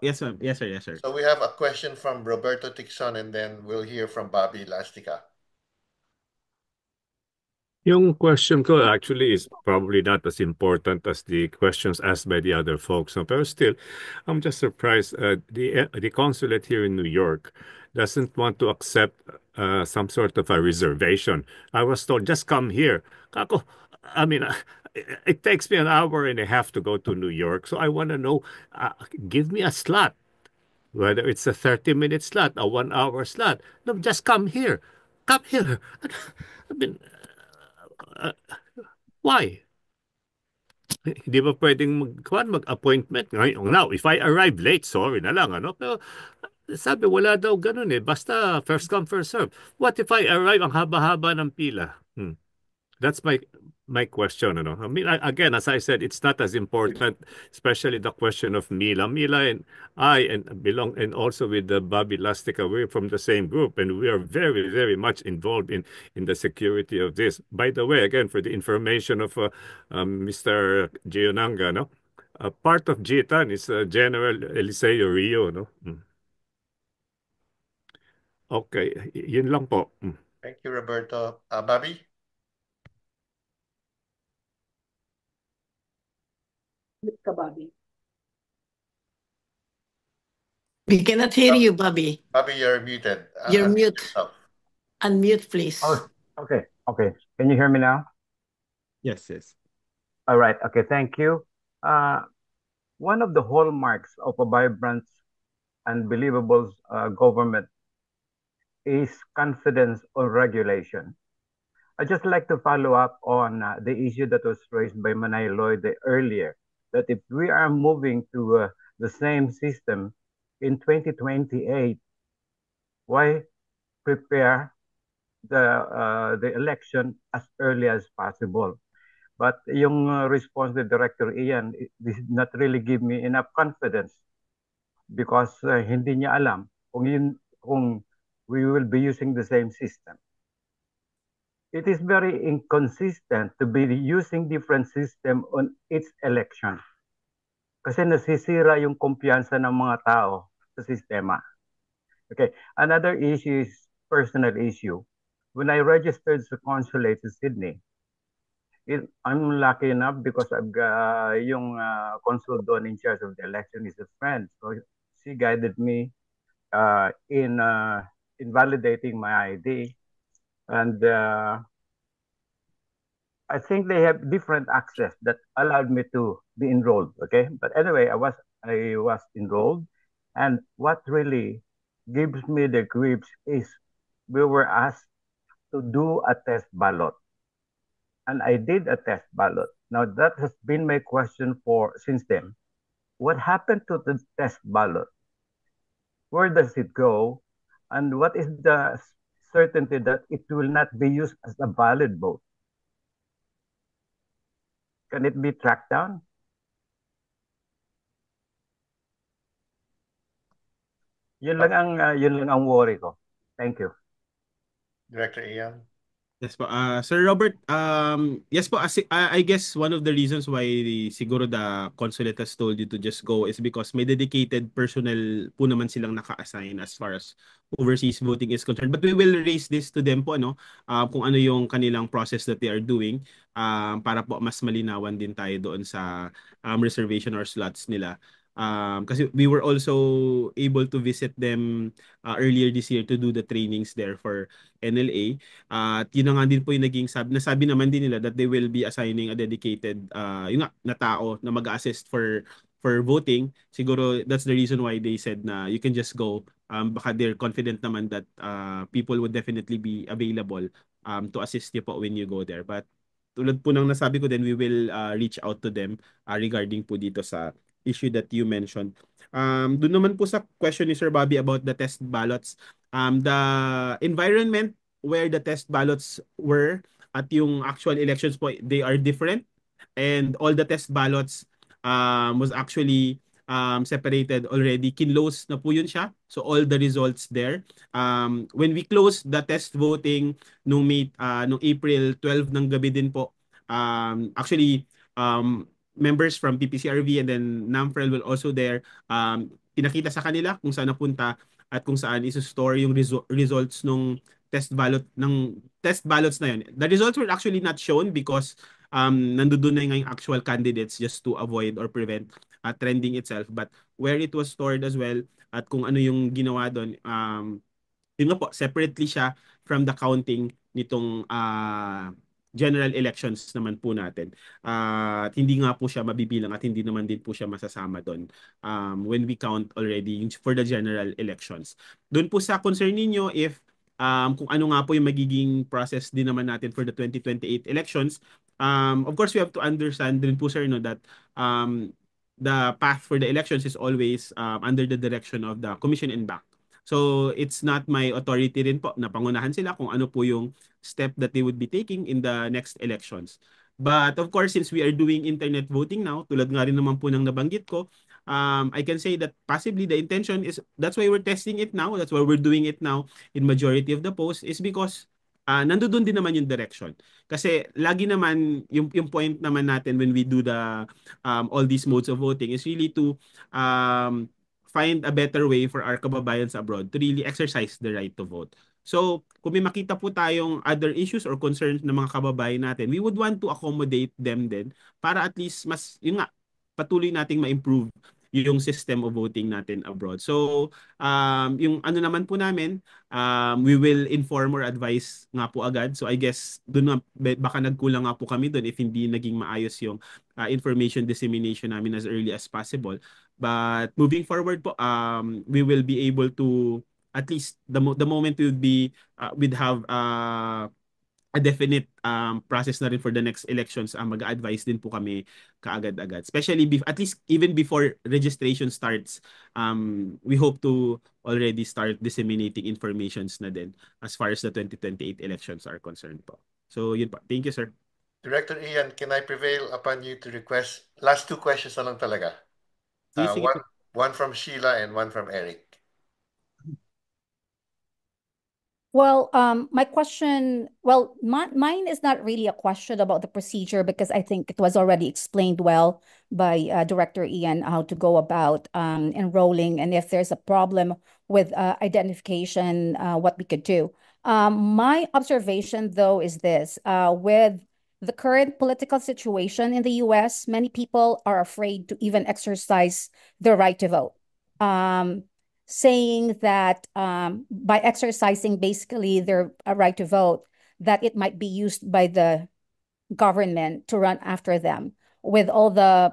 Yes, ma'am. Yes, sir. Yes, sir. So we have a question from Roberto Tixon and then we'll hear from Bobby Lastica. Yung question ko actually is probably not as important as the questions asked by the other folks. No? But still, I'm just surprised. The consulate here in New York doesn't want to accept some sort of a reservation. I was told, just come here. Kako, I mean, it takes me an hour and a half to go to New York. So I want to know, give me a slot. Whether it's a 30-minute slot, a 1-hour slot. No, just come here. Come here. I mean, why? Hindi ba pwedeng mag-appointment? Now, if I arrive late, sorry na lang, ano? Pero sabi wala daw ganun eh. Basta first come, first serve. What if I arrive ang haba-haba ng pila? That's my question, you know. I mean, again, as I said, it's not as important, especially the question of Mila. Mila and I and also with the Bobby Lastica, we're from the same group, and we are very, very much involved in the security of this. By the way, again, for the information of Mr. Gionanga, no, part of GITAN is General Eliseo Rio, no. Okay, yun lang po. Thank you, Roberto. Bobby? Bobby. We cannot hear you, Bobby. Bobby, you're muted. You're mute. Yourself. Unmute, please. Oh, okay. Can you hear me now? Yes. All right. Okay, thank you. One of the hallmarks of a vibrant and believable government is confidence on regulation. I'd just like to follow up on the issue that was raised by Manay Lloyd earlier, that if we are moving to the same system in 2028, why prepare the election as early as possible? But yung response to Director Ian, this did not really give me enough confidence because hindi niya alam kung we will be using the same system. It is very inconsistent to be using different system on each election. Kasi nasisira yung kumpiyansa ng mga tao sa sistema. Okay, another issue is personal issue. When I registered sa consulate sa Sydney, I'm lucky enough because I've got yung consul doon in charge of the election is a friend. So she guided me in validating my ID. And I think they have different access that allowed me to be enrolled. Okay, but anyway, I was enrolled, and what really gives me the grips is we were asked to do a test ballot, and I did a test ballot. Now that has been my question since then. What happened to the test ballot? Where does it go? And what is the certainty that it will not be used as a valid vote? Can it be tracked down? Yun lang ang worry ko. Thank you. Director Ian? Yes po. Sir Robert, yes po, I guess one of the reasons why siguro the consulate has told you to just go is because may dedicated personnel po naman silang naka-assign as far as overseas voting is concerned. But we will raise this to them po, kung ano yung kanilang process that they are doing para po mas malinawan din tayo doon sa reservation or slots nila. Kasi we were also able to visit them earlier this year to do the trainings there for NLA. At yun na nga din po yung naging nasabi naman din nila that they will be assigning a dedicated na tao na mag-assist for voting. Siguro that's the reason why they said na you can just go. Baka they're confident naman that people would definitely be available to assist you po when you go there. But tulad po ng nasabi ko, then we will reach out to them regarding po dito sa issue that you mentioned. Doon naman po sa question ni Sir Bobby about the test ballots, the environment where the test ballots were at yung actual elections po, they are different, and all the test ballots was actually separated already. Kinlose na po yun siya. So all the results there. When we closed the test voting nung April 12 ng gabi din po, actually members from PPCRV and then NAMFREL will also there. Pinakita sa kanila kung saan napunta at kung saan iso-store yung results nung test ballots na yun. The results were actually not shown because nandoon na yung actual candidates just to avoid or prevent trending itself. But where it was stored as well at kung ano yung ginawa doon, yun nga po, separately siya from the counting nitong general elections naman po natin. At hindi nga po siya mabibilang at hindi naman din po siya masasama doon when we count already for the general elections. Doon po sa concern ninyo if kung ano nga po yung magiging process din naman natin for the 2028 elections, of course we have to understand din po sir that the path for the elections is always under the direction of the Commission and BAC. So it's not my authority rin po na pangunahan sila kung ano po yung step that they would be taking in the next elections. But of course, since we are doing internet voting now, tulad nga rin naman po ng nabanggit ko, I can say that possibly the intention is, that's why we're testing it now, that's why we're doing it now in majority of the posts, is because nandoon din naman yung direction. Kasi lagi naman, yung point naman natin when we do the all these modes of voting is really to find a better way for our kababayans abroad to really exercise the right to vote. So, kung may makita po tayong other issues or concerns ng mga kababayan natin, we would want to accommodate them din para at least mas, yun nga, patuloy nating ma-improve yung system of voting natin abroad. So, yung ano naman po namin, we will inform or advise nga po agad. So, I guess, dun nga, baka nagkulang nga po kami dun if hindi naging maayos yung information dissemination namin as early as possible. But moving forward po, we will be able to, at least the moment we'd have a definite process na rin for the next elections, mag-advise din po kami kaagad-agad. Especially at least even before registration starts, we hope to already start disseminating informations na din as far as the 2028 elections are concerned po. So yun po. Thank you, sir. Director Ian, can I prevail upon you to request last two questions na lang talaga? Sige po. One from Sheila and one from Eric. Well, my question, mine is not really a question about the procedure because I think it was already explained well by Director Ian how to go about enrolling, and if there's a problem with identification, what we could do. My observation, though, is this. With the current political situation in the US, many people are afraid to even exercise their right to vote. Saying that by exercising basically their right to vote, that it might be used by the government to run after them, with all the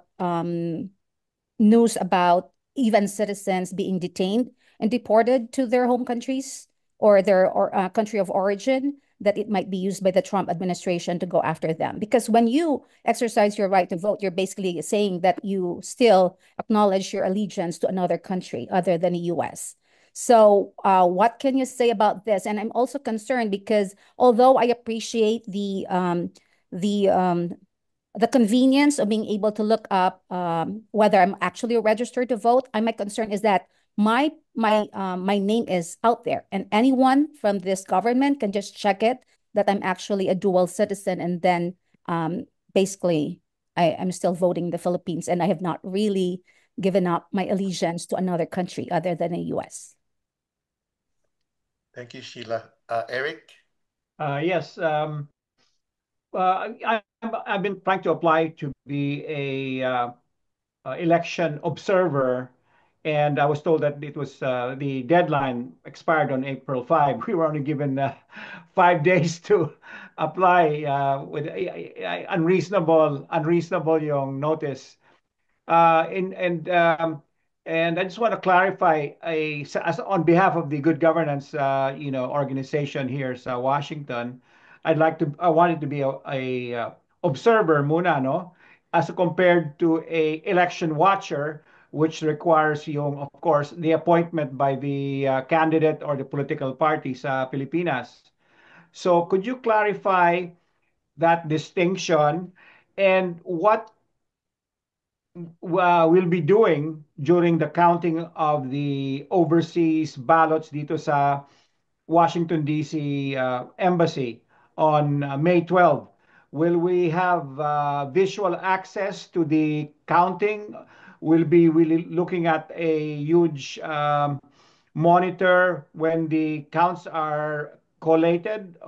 news about even citizens being detained and deported to their home countries or their country of origin, that it might be used by the Trump administration to go after them. Because when you exercise your right to vote, you're basically saying that you still acknowledge your allegiance to another country other than the US. So what can you say about this? And I'm also concerned because although I appreciate the convenience of being able to look up whether I'm actually registered to vote, my concern is that my name is out there, and anyone from this government can just check it that I'm actually a dual citizen, and then basically I'm still voting in the Philippines, and I have not really given up my allegiance to another country other than the US. Thank you, Sheila. Eric? Yes. I've been trying to apply to be a election observer, and I was told that it was the deadline expired on April 5. We were only given 5 days to apply with unreasonable yung notice. And I just want to clarify, on behalf of the Good Governance organization here in Washington, I wanted to be a observer muna, no? As compared to a election watcher, which requires of course, the appointment by the candidate or the political party sa Pilipinas. So could you clarify that distinction and what we'll be doing during the counting of the overseas ballots dito sa Washington, D.C. Embassy on May 12? Will we have visual access to the counting? Will be really looking at a huge monitor when the counts are collated?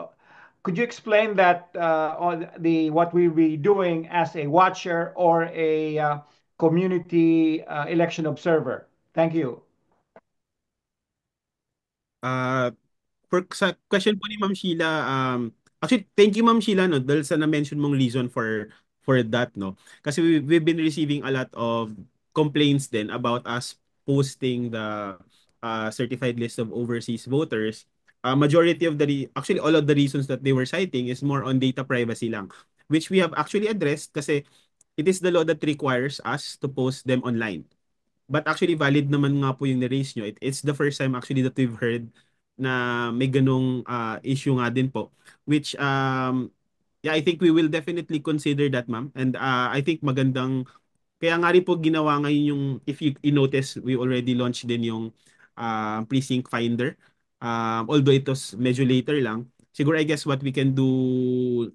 Could you explain that on what we'll be doing as a watcher or a community election observer? Thank you. Sa question po ni Ma'am Sheila, actually, thank you Ma'am Sheila, no, dahil sa na-mention mong reason for that, no. Kasi we've been receiving a lot of complaints then about us posting the certified list of overseas voters. Majority of actually all of the reasons that they were citing is more on data privacy lang, which we have actually addressed kasi it is the law that requires us to post them online. But actually valid naman nga po yung ni-raise nyo. It's the first time actually that we've heard na may ganong issue nga din po. Which, yeah, I think we will definitely consider that, ma'am. And I think magandang, kaya nga rin po ginawa ngayon yung, if you notice, we already launched din yung precinct finder. Although it was medyo later lang. Siguro I guess what we can do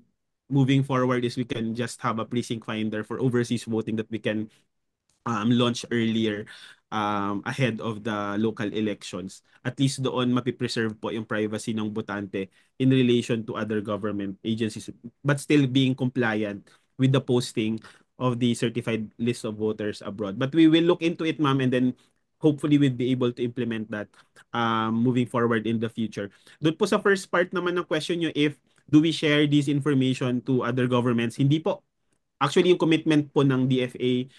moving forward is we can just have a precinct finder for overseas voting that we can launch earlier ahead of the local elections. At least doon mapipreserve po yung privacy ng botante in relation to other government agencies, but still being compliant with the posting of the certified list of voters abroad. But we will look into it, ma'am, and then hopefully we'll be able to implement that moving forward in the future. Doon po sa first part naman ng question nyo, if do we share this information to other governments? Hindi po. Actually, yung commitment po ng DFA,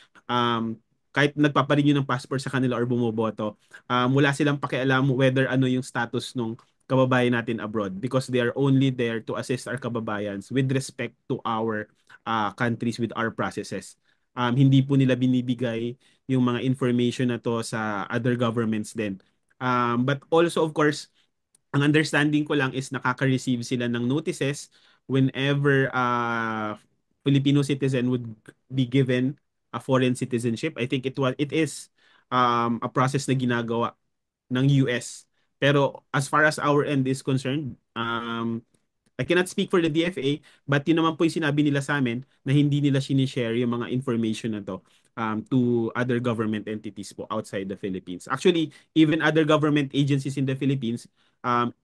kahit nagpaparenew ng passport sa kanila or bumoboto, wala silang pakialam whether ano yung status nung kababayan natin abroad, because they are only there to assist our kababayans with respect to our countries, with our processes. Hindi po nila binibigay yung mga information na to sa other governments din. But also, of course, ang understanding ko lang is nakaka-receive sila ng notices whenever Filipino citizen would be given a foreign citizenship. I think it is a process na ginagawa ng US. Pero as far as our end is concerned, I cannot speak for the DFA, but yun naman po yung sinabi nila sa amin na hindi nila sinishare yung mga information na to to other government entities po outside the Philippines. Actually, even other government agencies in the Philippines,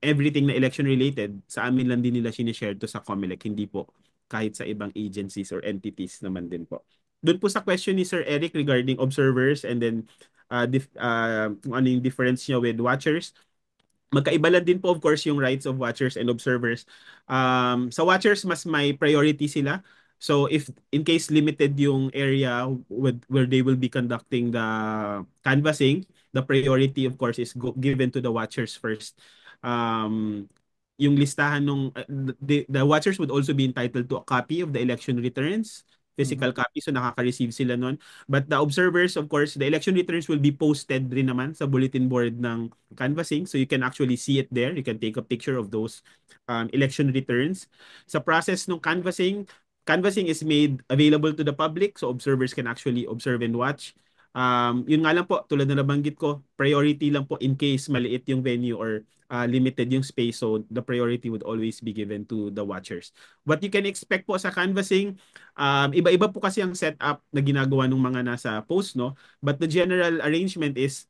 everything na election related, sa amin lang din nila sinishare to sa COMELEC, hindi po kahit sa ibang agencies or entities naman din po. Doon po sa question ni Sir Eric regarding observers and then kung ano yung difference niya with watchers, magkaiba lang din po of course yung rights of watchers and observers. Sa watchers, mas may priority sila. So if in case limited yung area where they will be conducting the canvassing, the priority of course is given to the watchers first. Yung listahan nung the watchers would also be entitled to a copy of the election returns, physical copy, so nakaka-receive sila nun. But the observers, of course, the election returns will be posted rin naman sa bulletin board ng canvassing, so you can actually see it there. You can take a picture of those election returns. Sa process ng canvassing is made available to the public, so observers can actually observe and watch. Yun nga lang po, tulad na nabanggit ko, priority lang po in case maliit yung venue or limited yung space, so the priority would always be given to the watchers. What you can expect po sa canvassing, iba-iba po kasi ang setup na ginagawa ng mga nasa post, no? But the general arrangement is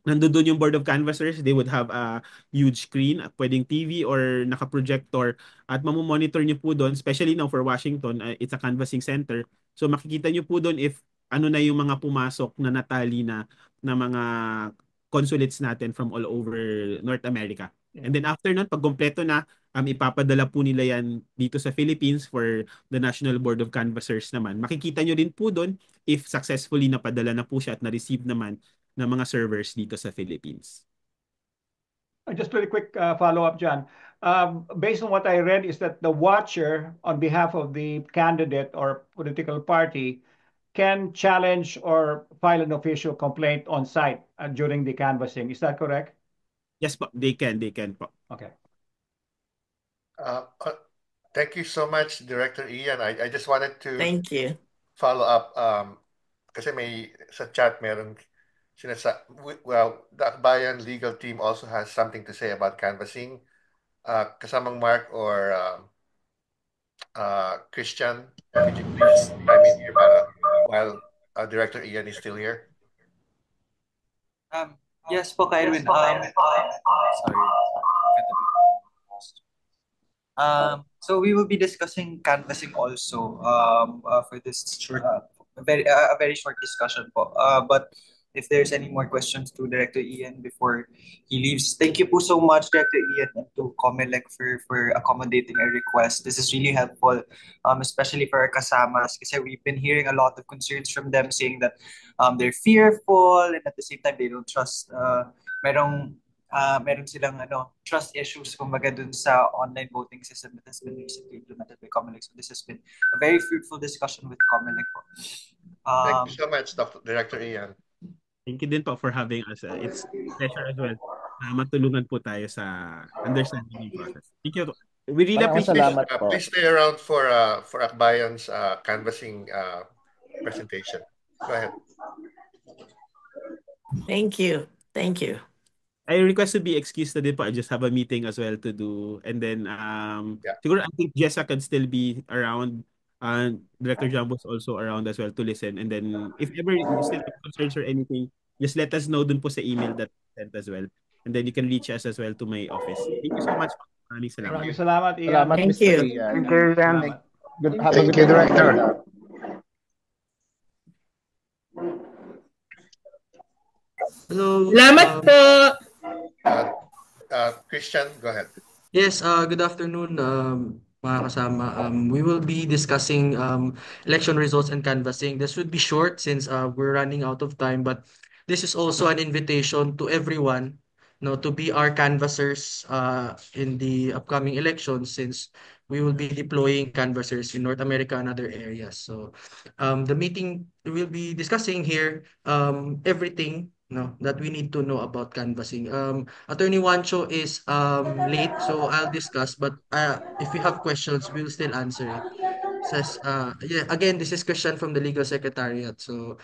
nandoon yung board of canvassers, they would have a huge screen, pwedeng TV or naka-projector, at mamomonitor nyo po doon, especially now for Washington, it's a canvassing center. So makikita nyo po doon if ano na yung mga pumasok na natali na mga consulates natin from all over North America. And then after nun, pag kompleto na, ipapadala po nila yan dito sa Philippines for the National Board of Canvassers naman. Makikita nyo rin po doon if successfully napadala na po siya at na-receive naman ng mga servers dito sa Philippines. Just really quick follow-up, John. Based on what I read is that the watcher on behalf of the candidate or political party can challenge or file an official complaint on site during the canvassing. Is that correct? Yes po, they can po. Okay. Thank you so much, Director Ian. I just wanted to Thank you. follow up kasi may sa chat meron well, the Akbayan legal team also has something to say about canvassing. Kasamang Mark or Christian, could you please chime in here while Director Ian is still here? Yes po, Kyrwin. Sorry. So we will be discussing canvassing also for this short, a very short discussion po. But if there's any more questions to Director Ian before he leaves, thank you po so much, Director Ian, and to COMELEC for accommodating our request. This is really helpful, especially for our kasamas, because we've been hearing a lot of concerns from them saying that they're fearful and at the same time they don't trust. Meron silang trust issues kumbaga dun sa online voting system that has been recently implemented by COMELEC. So this has been a very fruitful discussion with COMELEC po. Thank you so much, Director Ian. Thank you din po for having us. It's a pleasure as well na matulungan po tayo sa understanding yung process. Thank you. We really Maraming appreciate salamat po. Please stay around for Akbayan's canvassing presentation. Go ahead. Thank you. Thank you. I request to be excused na din po. I just have a meeting as well to do. And then, Yeah. siguro I think Jessa can still be around. Director Jumbo's also around as well to listen. And then, if ever you still have concerns or anything, just let us know dun po sa email that we sent as well. And then you can reach us as well to my office. Thank you so much. Maraming salamat. Maraming salamat, Ian. Salamat, Thank Mr. you. Ian. Thank you, Ian. Salamat. Good, have a Thank good you, day, Director. Manila. Hello. Salamat po. Christian, go ahead. Yes, good afternoon, mga kasama. We will be discussing election results and canvassing. This would be short since we're running out of time, but this is also an invitation to everyone, to be our canvassers in the upcoming elections, since we will be deploying canvassers in North America and other areas. So the meeting will be discussing here everything that we need to know about canvassing. Attorney Wancho is late, so I'll discuss, but if you have questions, we'll still answer it. Says, yeah, again, this is Christian from the Legal Secretariat. So,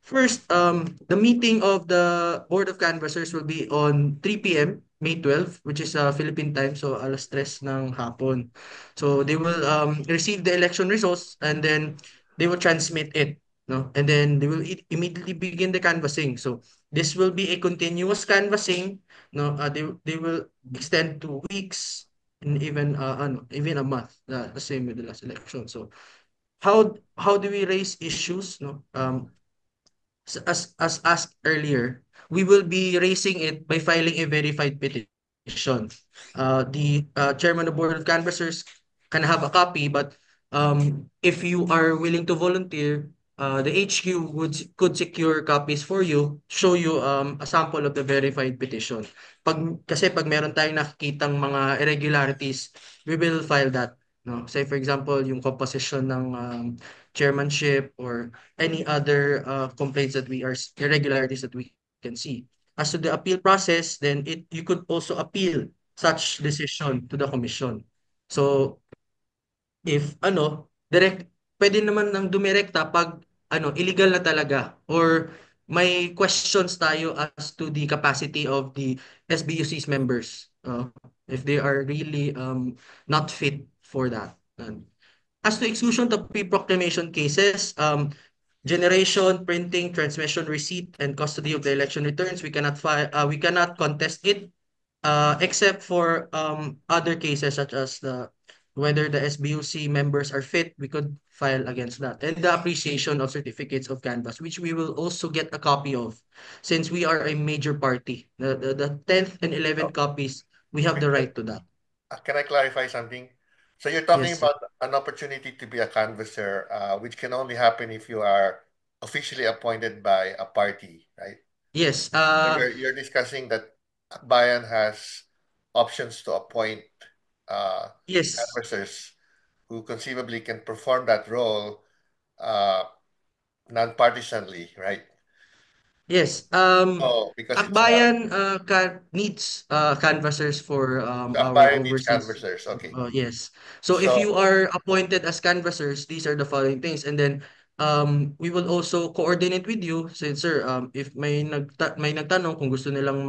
first, the meeting of the Board of Canvassers will be on 3 p.m., May 12, which is Philippine time, so alas 3 ng hapon. So, they will receive the election results and then they will transmit it. And then they will immediately begin the canvassing. So this will be a continuous canvassing. They will extend to weeks and even even a month. The same with the last election. So how do we raise issues? As asked earlier, we will be raising it by filing a verified petition. The chairman of the Board of Canvassers can have a copy, but if you are willing to volunteer, the HQ could secure copies for you, show you a sample of the verified petition. Kasi pag meron tayong nakikitang mga irregularities, we will file that. Say for example, yung composition ng chairmanship or any other complaints that irregularities that we can see. As to the appeal process, then you could also appeal such decision to the commission. So if pwede naman nang dumirekta pag illegal na talaga or may questions tayo as to the capacity of the SBUC's members, if they are really not fit for that. As to exclusion to pre-proclamation cases, generation, printing, transmission, receipt, and custody of the election returns, we cannot contest it, except for other cases such as whether the SBUC members are fit, we could file against that. And the appreciation of certificates of canvass, which we will also get a copy of, since we are a major party. The 10th and 11th copies, we have the right to that. Can I clarify something? So you're talking Yes, sir. about an opportunity to be a canvasser, which can only happen if you are officially appointed by a party, right? Yes. So you're discussing that Bayan has options to appoint Yes. canvassers who conceivably can perform that role non-partisanly, right? Yes. Because Akbayan needs canvassers for our Akbayan needs overseas. canvassers. Okay. Yes. So if you are appointed as canvassers, these are the following things, and then we will also coordinate with you, since sir, if may nagtanong kung gusto nilang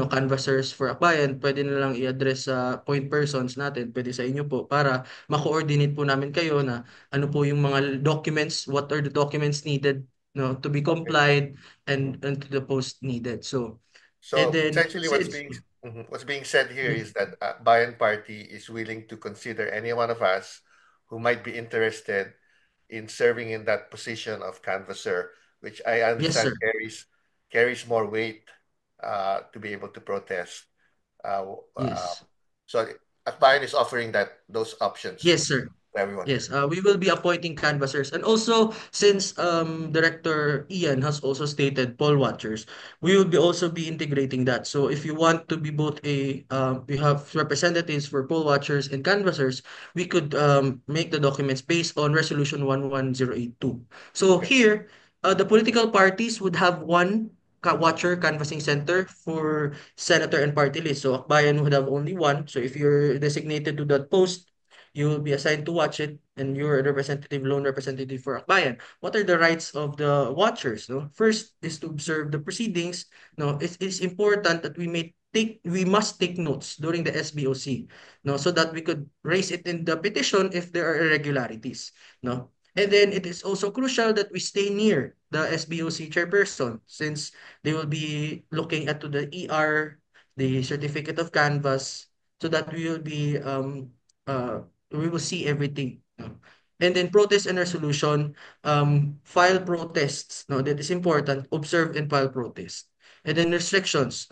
canvassers for Akbayan, pwede nilang i-address sa point persons natin, pwede sa inyo po, para ma-coordinate po namin kayo na ano po yung mga documents, what are the documents needed to be complied and to the post needed. So and then essentially what's being said here is that Bayan Party is willing to consider any one of us who might be interested in serving in that position of canvasser, which I understand carries more weight to be able to protest. Yes. So Akbayan is offering those options. Yes, sir. Everyone. Yes, we will be appointing canvassers, and also since Director Ian has also stated poll watchers, we will also be integrating that. So if you want to be both we have representatives for poll watchers and canvassers, we could make the documents based on Resolution 11082. So here, the political parties would have one watcher canvassing center for senator and party list. So Akbayan would have only one. So if you're designated to that post, you will be assigned to watch it, and you're a representative, lone representative for Akbayan. What are the rights of the watchers? No, first is to observe the proceedings. No, it's important that we must take notes during the SBOC, no, so that we could raise it in the petition if there are irregularities, no. And then it is also crucial that we stay near the SBOC chairperson, since they will be looking at to the ER, the certificate of canvas, so that we will see everything. No? And then protest and resolution, file protests. No, that is important. Observe and file protest. And then restrictions.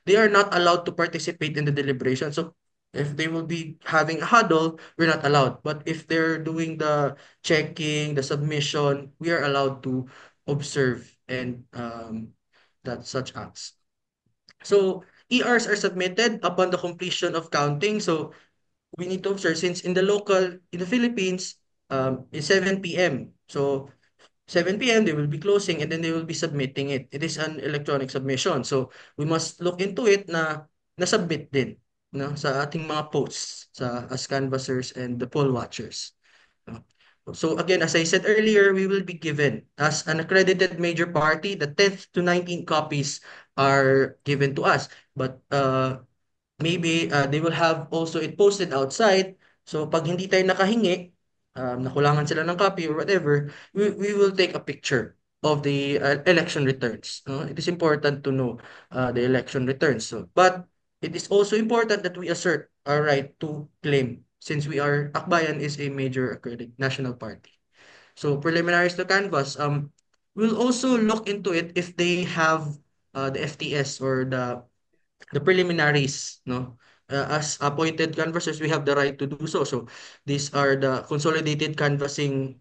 They are not allowed to participate in the deliberation. So if they will be having a huddle, we're not allowed. But if they're doing the checking, the submission, we are allowed to observe and that such acts. So ERs are submitted upon the completion of counting. So we need to observe, since in the Philippines, it's 7 p.m. So 7 p.m. they will be closing, and then they will be submitting it. It is an electronic submission. So we must look into it na na-submit din, no, sa ating mga posts as canvassers and the poll watchers. No? So again, as I said earlier, we will be given as an accredited major party, the 10th to 19th copies are given to us. But maybe they will have also it posted outside. So pag hindi tayo nakahingi, nakulangan sila ng copy or whatever, we will take a picture of the election returns. No? It is important to know the election returns. So, but it is also important that we assert our right to claim, since Akbayan is a major accredited national party. So preliminaries to canvass, we'll also look into it if they have the FTS or the preliminaries, no? As appointed canvassers, we have the right to do so. So these are the consolidated canvassing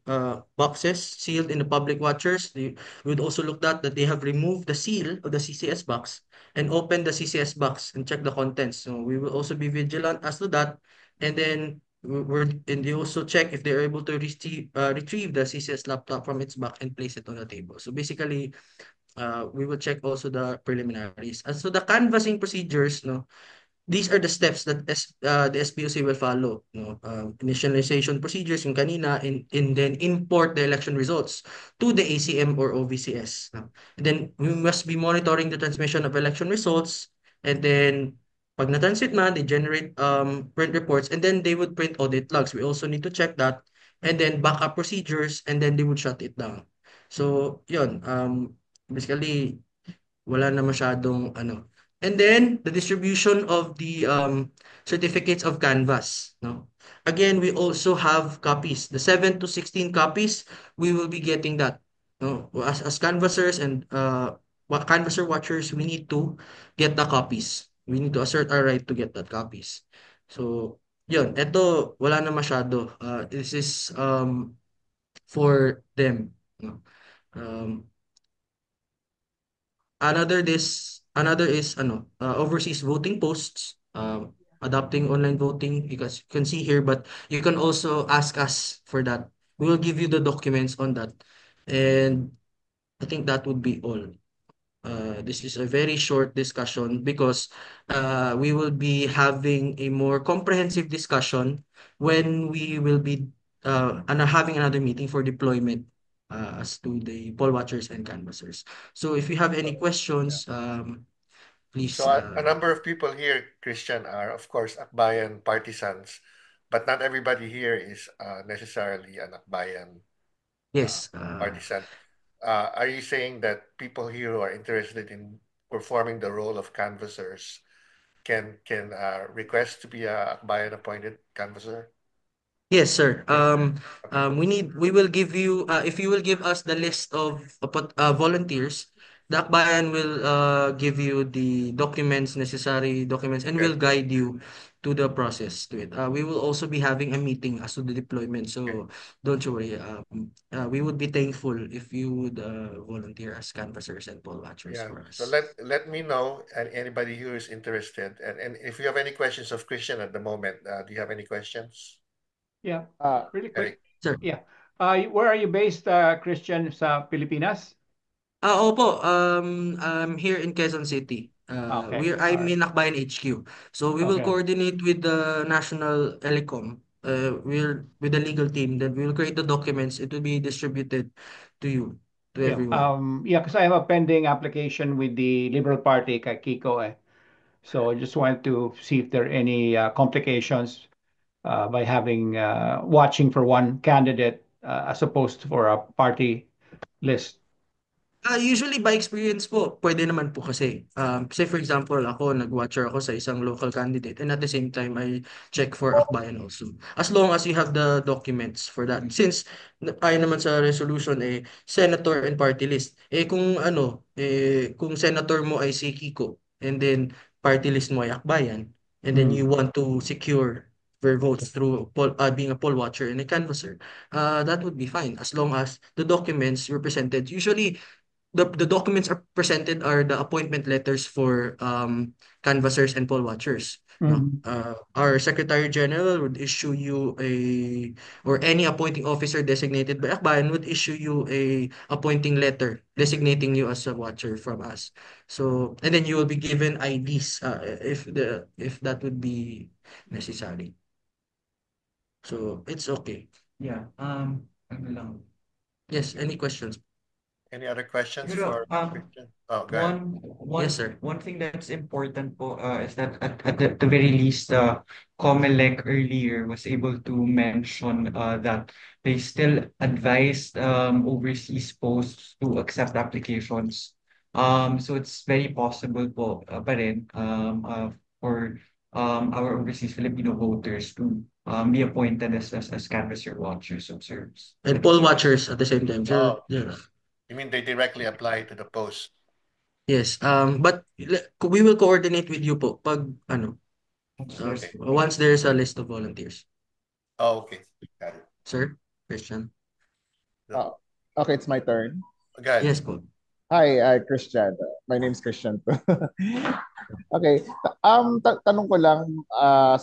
boxes sealed in the public watchers. We would also look that they have removed the seal of the CCS box and opened the CCS box and check the contents. So we will also be vigilant as to that. And then they also check if they're able to retrieve the CCS laptop from its back and place it on the table. So basically, we will check also the preliminaries. As to the canvassing procedures, no, these are the steps that the SBOC will follow. No, initialization procedures, yung kanina, and then import the election results to the ACM or OVCS. No? And then we must be monitoring the transmission of election results, and then pag na-transit man, they generate print reports, and then they would print audit logs. We also need to check that, and then backup procedures, and then they would shut it down. So, yun, basically, wala na masyadong ano. And then the distribution of the certificates of canvas, no? Again, we also have copies. The 7 to 16 copies, we will be getting that. No? As canvassers and canvasser watchers, we need to get the copies. We need to assert our right to get that copies. So, yun, eto wala na masyado. This is for them, no? Another is overseas voting posts, adopting online voting. You guys can see here, but you can also ask us for that. We will give you the documents on that. And I think that would be all. This is a very short discussion because we will be having a more comprehensive discussion when we will be having another meeting for deployment as to the poll watchers and canvassers. So if you have any questions, please. So a number of people here, Christian, are of course Akbayan partisans, but not everybody here is necessarily an Akbayan yes, partisan. Are you saying that people here who are interested in performing the role of canvassers can request to be a Akbayan appointed canvasser? Yes, sir. We will give you, if you will give us the list of volunteers, the Akbayan will give you the necessary documents, and will guide you to the process to it. We will also be having a meeting as to the deployment, so don't you worry. We would be thankful if you would volunteer as canvassers and poll watchers for us. So let me know, and anybody who is interested, and if you have any questions of Christian at the moment, do you have any questions? Yeah, really quick. Sir. Yeah. Where are you based, Christian, sa Pilipinas? Opo, I'm here in Quezon City. Okay. All I'm right. in Akbayan HQ. So we will Okay. coordinate with the National Elecom. We're with the legal team. Then we will create the documents. It will be distributed to you, to Yeah. everyone. Yeah, because I have a pending application with the Liberal Party, kay Kiko, eh. So I just wanted to see if there are any complications by having watching for one candidate as opposed to for a party list. Usually by experience po, pwede naman po kasi. Say for example, ako, nag-watcher ako sa isang local candidate and at the same time, I check for Akbayan also. As long as you have the documents for that. Since ayon naman sa resolution senator and party list. Kung senator mo ay si Kiko and then party list mo ay Akbayan and then you want to secure your votes through being a poll watcher and a canvasser, that would be fine as long as the documents were presented. Usually, the documents are presented are the appointment letters for canvassers and poll watchers. No, our Secretary General would issue you or any appointing officer designated by Akbayan would issue you a appointing letter designating you as a watcher from us. So, and then you will be given IDs if that would be necessary. So, it's okay. Yeah. Ano lang. Yes, any questions? Any other questions Siguro, for Christian? Oh, go ahead. Yes, sir. one thing that's important po is that at the very least, COMELEC earlier was able to mention that they still advised overseas posts to accept applications. So it's very possible po pa rin for our overseas Filipino voters to be appointed as canvasser watchers observers. And poll watchers at the same time, sir. Oh, Yeah. you mean they directly apply to the post? Yes, but we will coordinate with you po pag Okay. once there's a list of volunteers. Oh, okay. Got it. Sir, Christian. Okay, it's my turn. Go ahead. Yes po. Hi, Christian. My name's Christian. Okay. Tanong ko lang,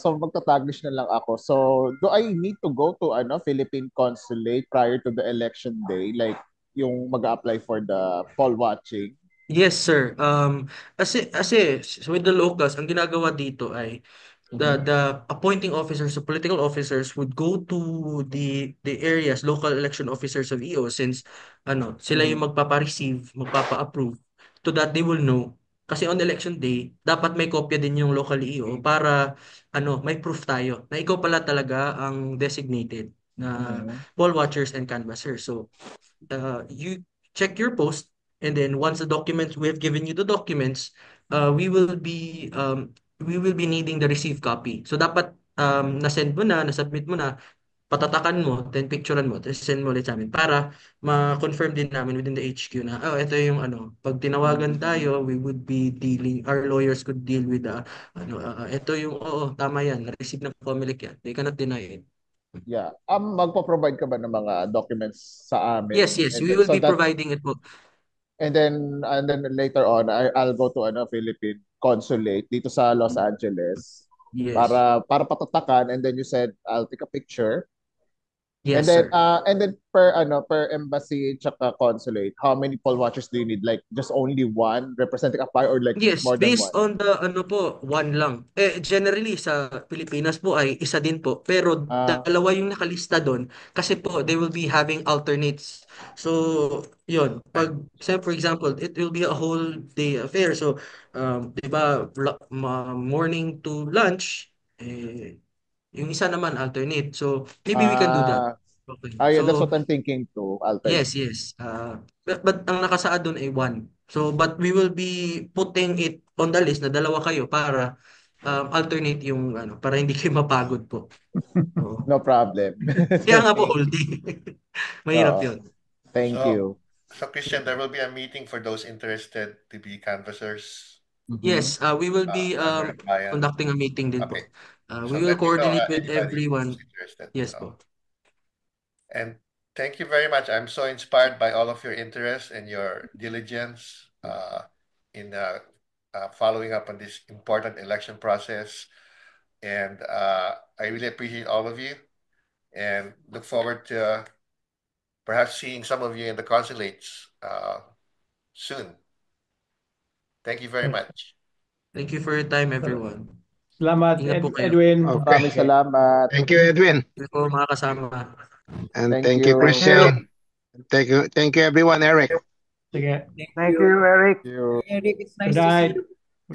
so magtataglish na lang ako. So, do I need to go to Philippine consulate prior to the election day? Like, yung mag-apply for the poll watching? Yes, sir. Kasi with the locals, ang ginagawa dito ay the appointing officers, the political officers would go to the areas, local election officers of EO since sila yung magpapa-receive, magpapa-approve so that they will know. Kasi on election day, dapat may kopya din yung local EO para may proof tayo na ikaw pala talaga ang designated na poll watchers and canvassers. So, you check your post and then once the documents we have given you the documents, we will be needing the received copy. So dapat na-send mo na, na-submit mo na, patatakan mo, then picturean mo, then send mo ulit sa amin para ma-confirm din namin within the HQ na ito yung pag tinawagan tayo, we would be dealing, our lawyers could deal with ito yung tama yan, na-receive ng COMELEC yan. They cannot deny it. Yeah. Magpo-provide ka ba ng mga documents sa amin? Yes, we will be providing it po. And then later on, I'll go to Philippine consulate dito sa Los Angeles. Yes. Para patatakan, and then you said I'll take a picture. Yes, and then sir. And then per embassy tsaka consulate, how many poll watchers do you need? Like just only one representing a pie or like Yes, more than based one? on the one lang. Generally sa Pilipinas po ay isa din po. Pero dalawa yung nakalista doon kasi po they will be having alternates. So, yun. Say for example, it will be a whole day affair. So, 'di ba, morning to lunch yung isa naman alternate. So, maybe we can do that. Okay. Yeah, that's So, what I'm thinking too. Alternate. yes. But ang nakasaad doon ay one. So, but we will be putting it on the list na dalawa kayo para alternate yung para hindi kayo mapagod po. No problem. Kaya nga po whole day. Mahirap yun. Thank you. So Christian, there will be a meeting for those interested to be canvassers. Yes, we will be conducting a meeting din po. We will coordinate with everyone. Yes po. And thank you very much. I'm so inspired by all of your interest and your diligence in following up on this important election process. And I really appreciate all of you and look forward to perhaps seeing some of you in the consulates soon. Thank you very much. Thank you for your time, everyone. Salamat, Ingat po kayo. Edwin. Okay. Maraming salamat. Thank you, Edwin. Thank you po mga kasama. And Thank thank you, you. Christian. Thank you, everyone, Eric. Sige. Thank you, Eric. Thank you. Eric, it's nice Good to see night. you.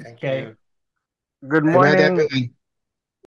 Thank Okay. you. Good Good night, morning. everyone.